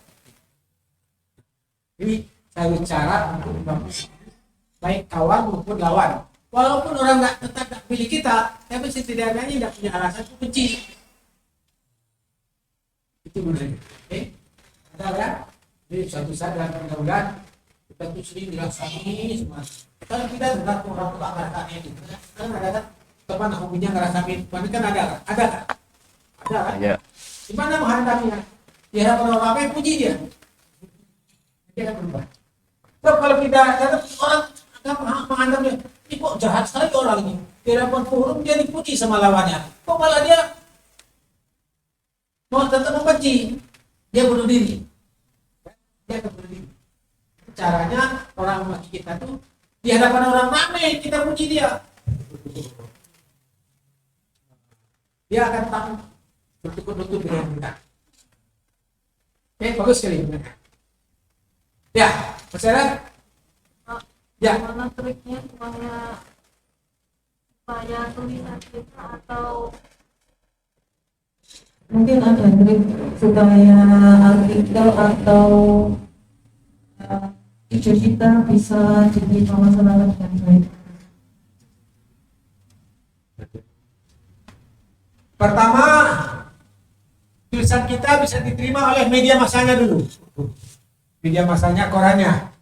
Ini saya bicara untuk membangun baik kawan maupun lawan. Walaupun orang tetap tak pilih kita, tapi setidaknya tidak punya alasan untuk benci. Itu benar. Oke? Ada ya? Jadi suatu saat dalam mudah-mudahan kita tuh sering dirasain semua. Kalau kita dengar orang tua ngerasain itu, kan ada kan teman hobinya ngerasain, mana kan ada kan? Ada kan? Ada kan? Ya. Di mana menghantamnya? Di hadapan orang ramai puji dia. Dia akan berubah. So, kalau kita kata orang menghantam dia, ini kok jahat sekali orang ini. Di hadapan forum dia dipuji sama lawannya. Kok malah dia mau tetap membenci? Dia bunuh diri. Dia akan bunuh diri. Caranya orang memaki kita tuh di hadapan orang ramai kita puji dia. Dia akan tahu bertukar-tukar dengan kita. Oke, bagus sekali. Ya, masalah. Ya. Mana triknya supaya tulisan kita atau mungkin ada trik supaya artikel atau ide kita bisa jadi pemasaran yang baik. Pertama, tulisan kita bisa diterima oleh media masanya dulu. Media masanya korannya.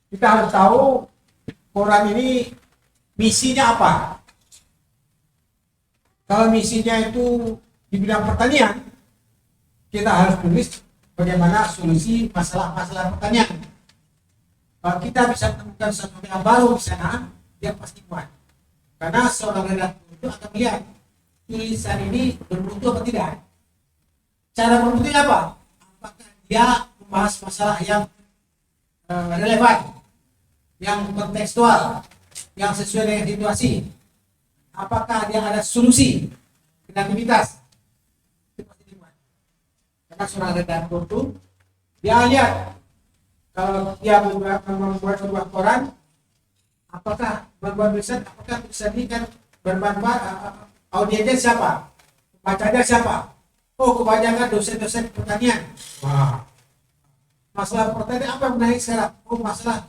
Kita harus tahu koran ini misinya apa. Kalau misinya itu di bidang pertanian, kita harus tulis bagaimana solusi masalah-masalah pertanian. Kalau kita bisa menemukan sesuatu yang baru di sana, dia pasti kuat. Karena seorang redaktur itu akan melihat tulisan ini bermutu atau tidak. Cara bermutunya apa? Apakah dia membahas masalah yang relevan, yang kontekstual, yang sesuai dengan situasi? Apakah dia ada solusi, kreativitas? Itu pasti dibuat. Karena seorang redaktur itu dia lihat kalau dia membuat sebuah koran, apakah berbuat riset, apakah tulisan ini kan bermanfaat, audiensnya siapa, bacanya siapa? Oh, kebanyakan dosen-dosen pertanian. Wah, masalah pertanian apa yang menarik sekarang? Oh, masalah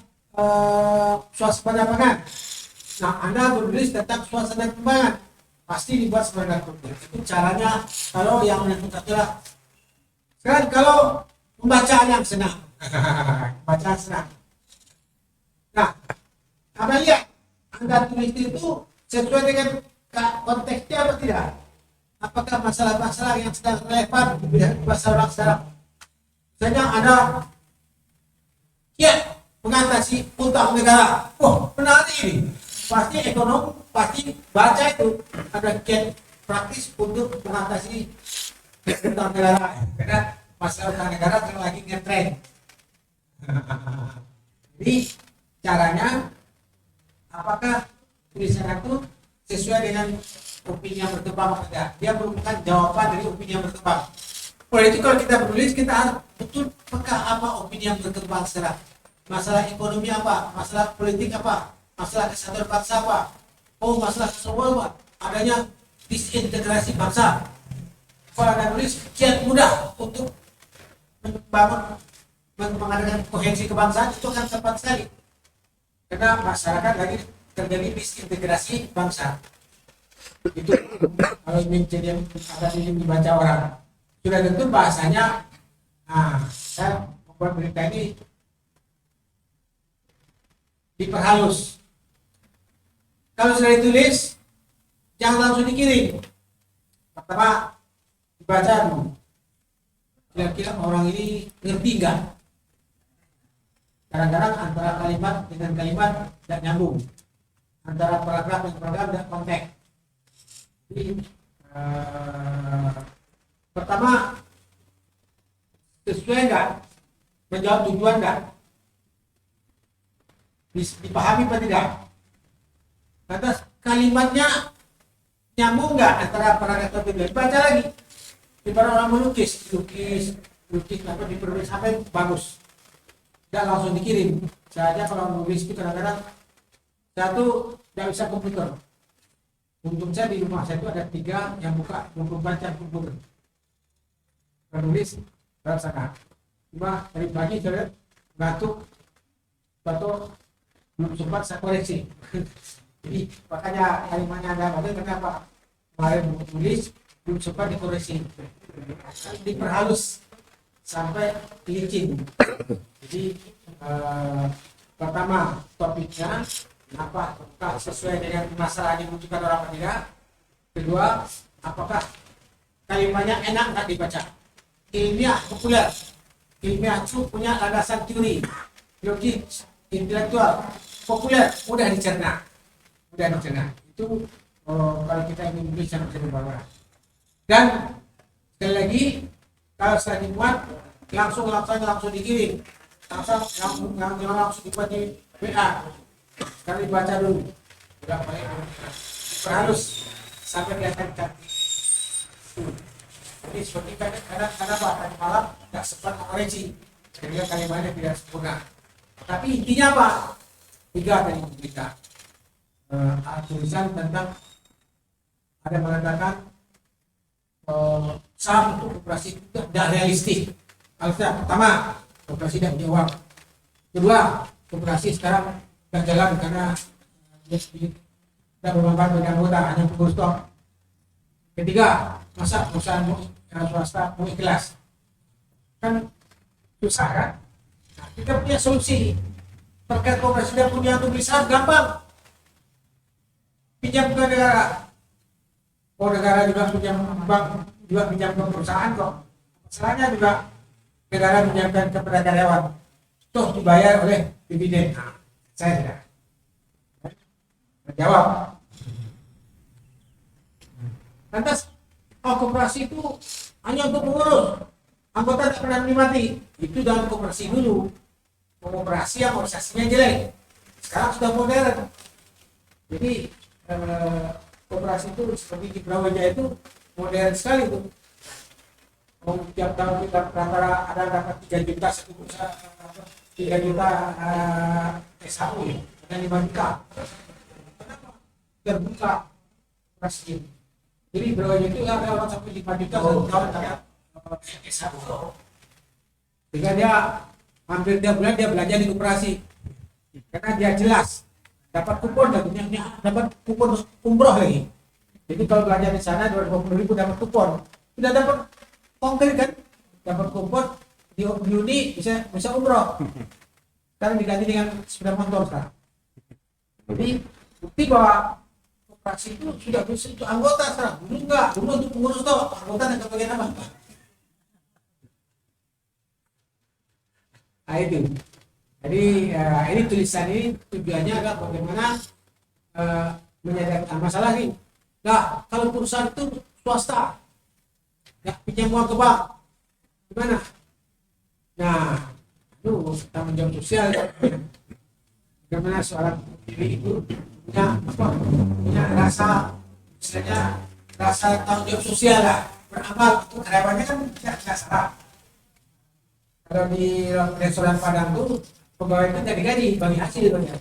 suasana pangan. Nah, Anda bertulis tentang suasana pangan, pasti dibuat sebagai dokumen. Itu caranya kalau yang menentukan adalah Sekarang kalau pembacaan yang senang, bacaan senang. Nah, Anda lihat, Anda tulis itu sesuai dengan konteksnya apa tidak? Apakah masalah-masalah yang sedang relevan di bahasa orang sekarang? Misalnya ada mengatasi utang negara. Oh, menarik ini. Pasti ekonom, pasti baca itu ada kiat praktis untuk mengatasi utang negara. Karena masalah utang negara sekarang lagi ngetren. Jadi caranya, apakah tulisan itu sesuai dengan opini yang berkembang atau tidak? Dia merupakan jawaban dari opini yang berkembang. Oleh itu kalau kita menulis, kita harus betul peka apa opini yang berkembang sekarang. Masalah ekonomi apa, masalah politik apa, masalah kesatuan bangsa apa, oh masalah keseluruhan apa, adanya disintegrasi bangsa. Kalau Anda tulis, kian mudah untuk membangun, mengadakan koherensi kebangsaan itu akan tepat sekali. Karena masyarakat lagi terjadi disintegrasi bangsa. Itu kalau ingin jadi ada ingin dibaca orang, sudah tentu bahasanya. Saya membuat berita ini diperhalus. Kalau sudah ditulis, jangan langsung dikirim. Pertama dibaca dulu. Kira-kira orang ini ngerti nggak? Kadang-kadang antara kalimat dengan kalimat tidak nyambung, antara paragraf dengan paragraf tidak konteks. Jadi pertama sesuai nggak, menjawab tujuan nggak, dipahami apa tidak. Lantas kalimatnya nyambung nggak antara paragraf tersebut, baca lagi. Di orang melukis apa diperlukan sampai bagus, tidak langsung dikirim. Saya kalau nulis itu kadang-kadang saya tuh tidak bisa komputer. Untung saya di rumah saya itu ada 3 yang buka 24 jam komputer. Menulis sana. Cuma dari pagi saya batuk atau belum sempat saya koreksi. Jadi makanya kalimatnya ada bagus. Kenapa? Kemarin menulis belum sempat dikoreksi, diperhalus sampai licin. Jadi pertama topiknya apa, apakah sesuai dengan masalah yang dibutuhkan orang atau tidak. Kedua, apakah kalimatnya enak nggak dibaca, ilmiah, populer. Ilmiah itu punya landasan teori, logis, intelektual, populer, mudah dicerna. Itu kalau kita ingin menulis yang bisa dibawa. Dan sekali lagi, kalau saya dibuat langsung dikirim, langsung dibuat di WA. Sekali baca dulu, tidak baik, harus sampai kelihatan cantik. Jadi seperti karena tadi malam tidak sempat mengoreksi, sehingga kalimatnya tidak sempurna. Tapi intinya apa? 3 tadi kita tulisan tentang ada mengatakan saham untuk operasi tidak realistis. Alasan pertama, operasi tidak punya uang. Kedua, operasi sekarang tidak jalan karena dia tidak bermanfaat bagi anggota, hanya pengurus stok. Ketiga, masa perusahaan swasta mau ikhlas? Kan susah kan? Nah, kita punya solusi. Terkait operasi tidak punya tulisan, gampang. Pinjam ke negara. Oh, negara juga pinjam bank, juga pinjam ke perusahaan kok. Masalahnya juga negara pinjamkan kepada karyawan, toh dibayar oleh dividen. Saya tidak menjawab. Lantas koperasi itu hanya untuk mengurus, anggota tidak pernah menikmati. Itu dalam koperasi dulu, koperasi yang organisasinya jelek. Sekarang sudah modern. Jadi koperasi itu seperti di Brawijaya itu modern sekali tuh. Tiap tahun kita antara ada dapat 3 juta 3 juta SHU ya, dan 5 juta. Kenapa? Terbuka operasi. Jadi Brawijaya itu ada orang sampai 5 juta satu tahun dapat SHU. Sehingga dia hampir tiap bulan dia belanja di koperasi. Karena dia jelas dapat kupon lagi, dapat kupon umroh lagi. Jadi kalau belanja di sana 250.000 dapat kupon, tidak dapat konkret kan? dapat kupon di Uni bisa umroh. Sekarang diganti dengan sepeda motor sekarang. Jadi bukti bahwa koperasi itu sudah bisa itu anggota sekarang. Dulu enggak, dulu untuk pengurus tuh anggota dan bagian apa? Nah itu. Jadi ini tulisan ini tujuannya adalah bagaimana menyadarkan masalah ini. Nah, kalau perusahaan itu swasta, nggak pinjam uang ke bank, gimana? Nah, itu tanggung jawab sosial. Bagaimana seorang diri itu punya rasa, misalnya rasa tanggung jawab sosial lah, beramal untuk karyawannya kan tidak salah. Kalau di restoran Padang tuh pegawai itu jadi gaji bagi hasil banyak.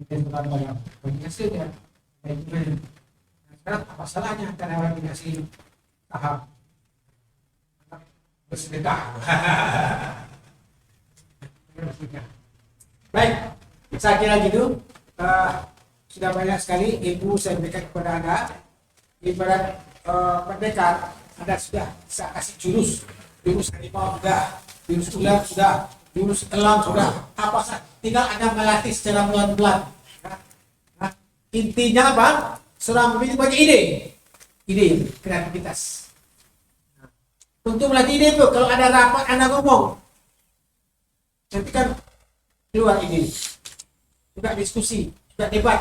Restoran Padang bagi hasil ya. Sekarang apa salahnya karyawan dikasih tahap bersedekah? Baik, saya kira gitu. Sudah banyak sekali ilmu saya berikan kepada Anda. Ibarat pendekar, Anda sudah saya kasih jurus harimau sudah, jurus ular sudah, jurus elang sudah, apa saja. Tinggal Anda melatih secara pelan-pelan. Nah, intinya apa? Seorang memiliki banyak ide, kreativitas. Nah, untuk melatih ide itu, kalau ada rapat Anda ngomong, nanti kan keluar ide, juga diskusi, juga debat.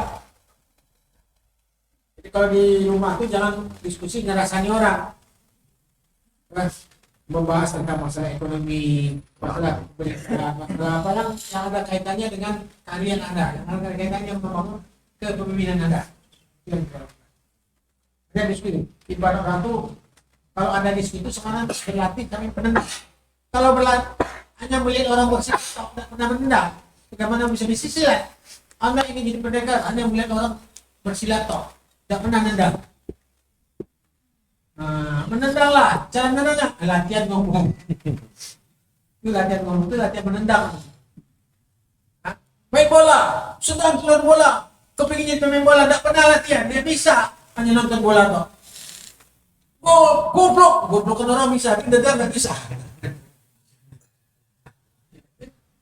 Jadi kalau di rumah itu jangan diskusi ngerasani orang. Terus membahas tentang masalah ekonomi, masalah apa yang ada kaitannya dengan kalian Anda, yang ada kaitannya membangun kepemimpinan Anda. Ada diskusi. Ibarat orang tuh kalau ada diskusi itu sekarang berlatih kami penendang. Kalau hanya melihat orang bersilat, tidak pernah menendang, bagaimana bisa disilat? Anda ingin jadi pendekar, hanya melihat orang bersilat toh, tidak pernah nendang. Menendanglah, cara menendangnya latihan ngomong. Itu latihan ngomong, itu latihan menendang. Main bola, sedang keluar bola, kepingin jadi pemain bola, tidak pernah latihan, dia bisa hanya nonton bola toh. Oh, goblok kan orang bisa, tidak bisa.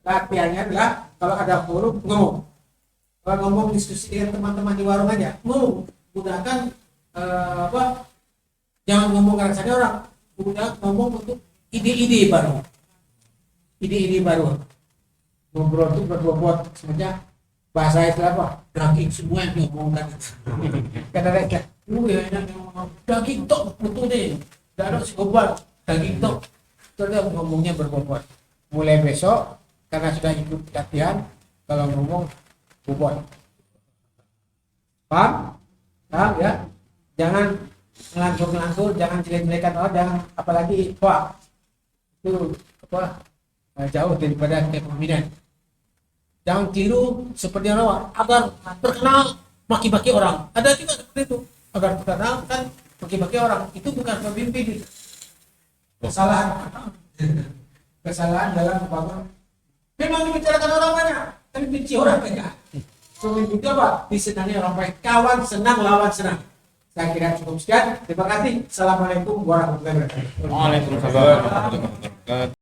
Latihannya adalah kalau ada forum ngomong. Kalau ngomong diskusi dengan teman-teman di warung aja, ngomong, gunakan jangan ngomong rasanya orang, udah ngomong untuk ide-ide baru. Ngobrol itu berbobot, sebenarnya bahasa itu apa? Daging semua yang diomongkan. Karena mereka, enak ngomong daging tok betul deh. Tidak ada psikopat, daging tok. Terus ngomongnya berbobot. Mulai besok, karena sudah ikut latihan, kalau ngomong bobot. Paham ya? Jangan ngelantur, jangan jelek-jelekan orang, jangan apalagi itu jauh daripada kepemimpinan. Jangan tiru seperti orang agar terkenal maki-maki orang. Ada juga seperti itu, agar terkenal kan maki-maki orang, itu bukan pemimpin. Kesalahan dalam membangun. Memang dibicarakan orang banyak, tapi benci orang banyak. Pemimpin itu apa? Disenangi orang baik, kawan senang, lawan senang. Saya kira cukup sekian. Terima kasih. Assalamualaikum warahmatullahi wabarakatuh. Waalaikumsalam warahmatullahi wabarakatuh.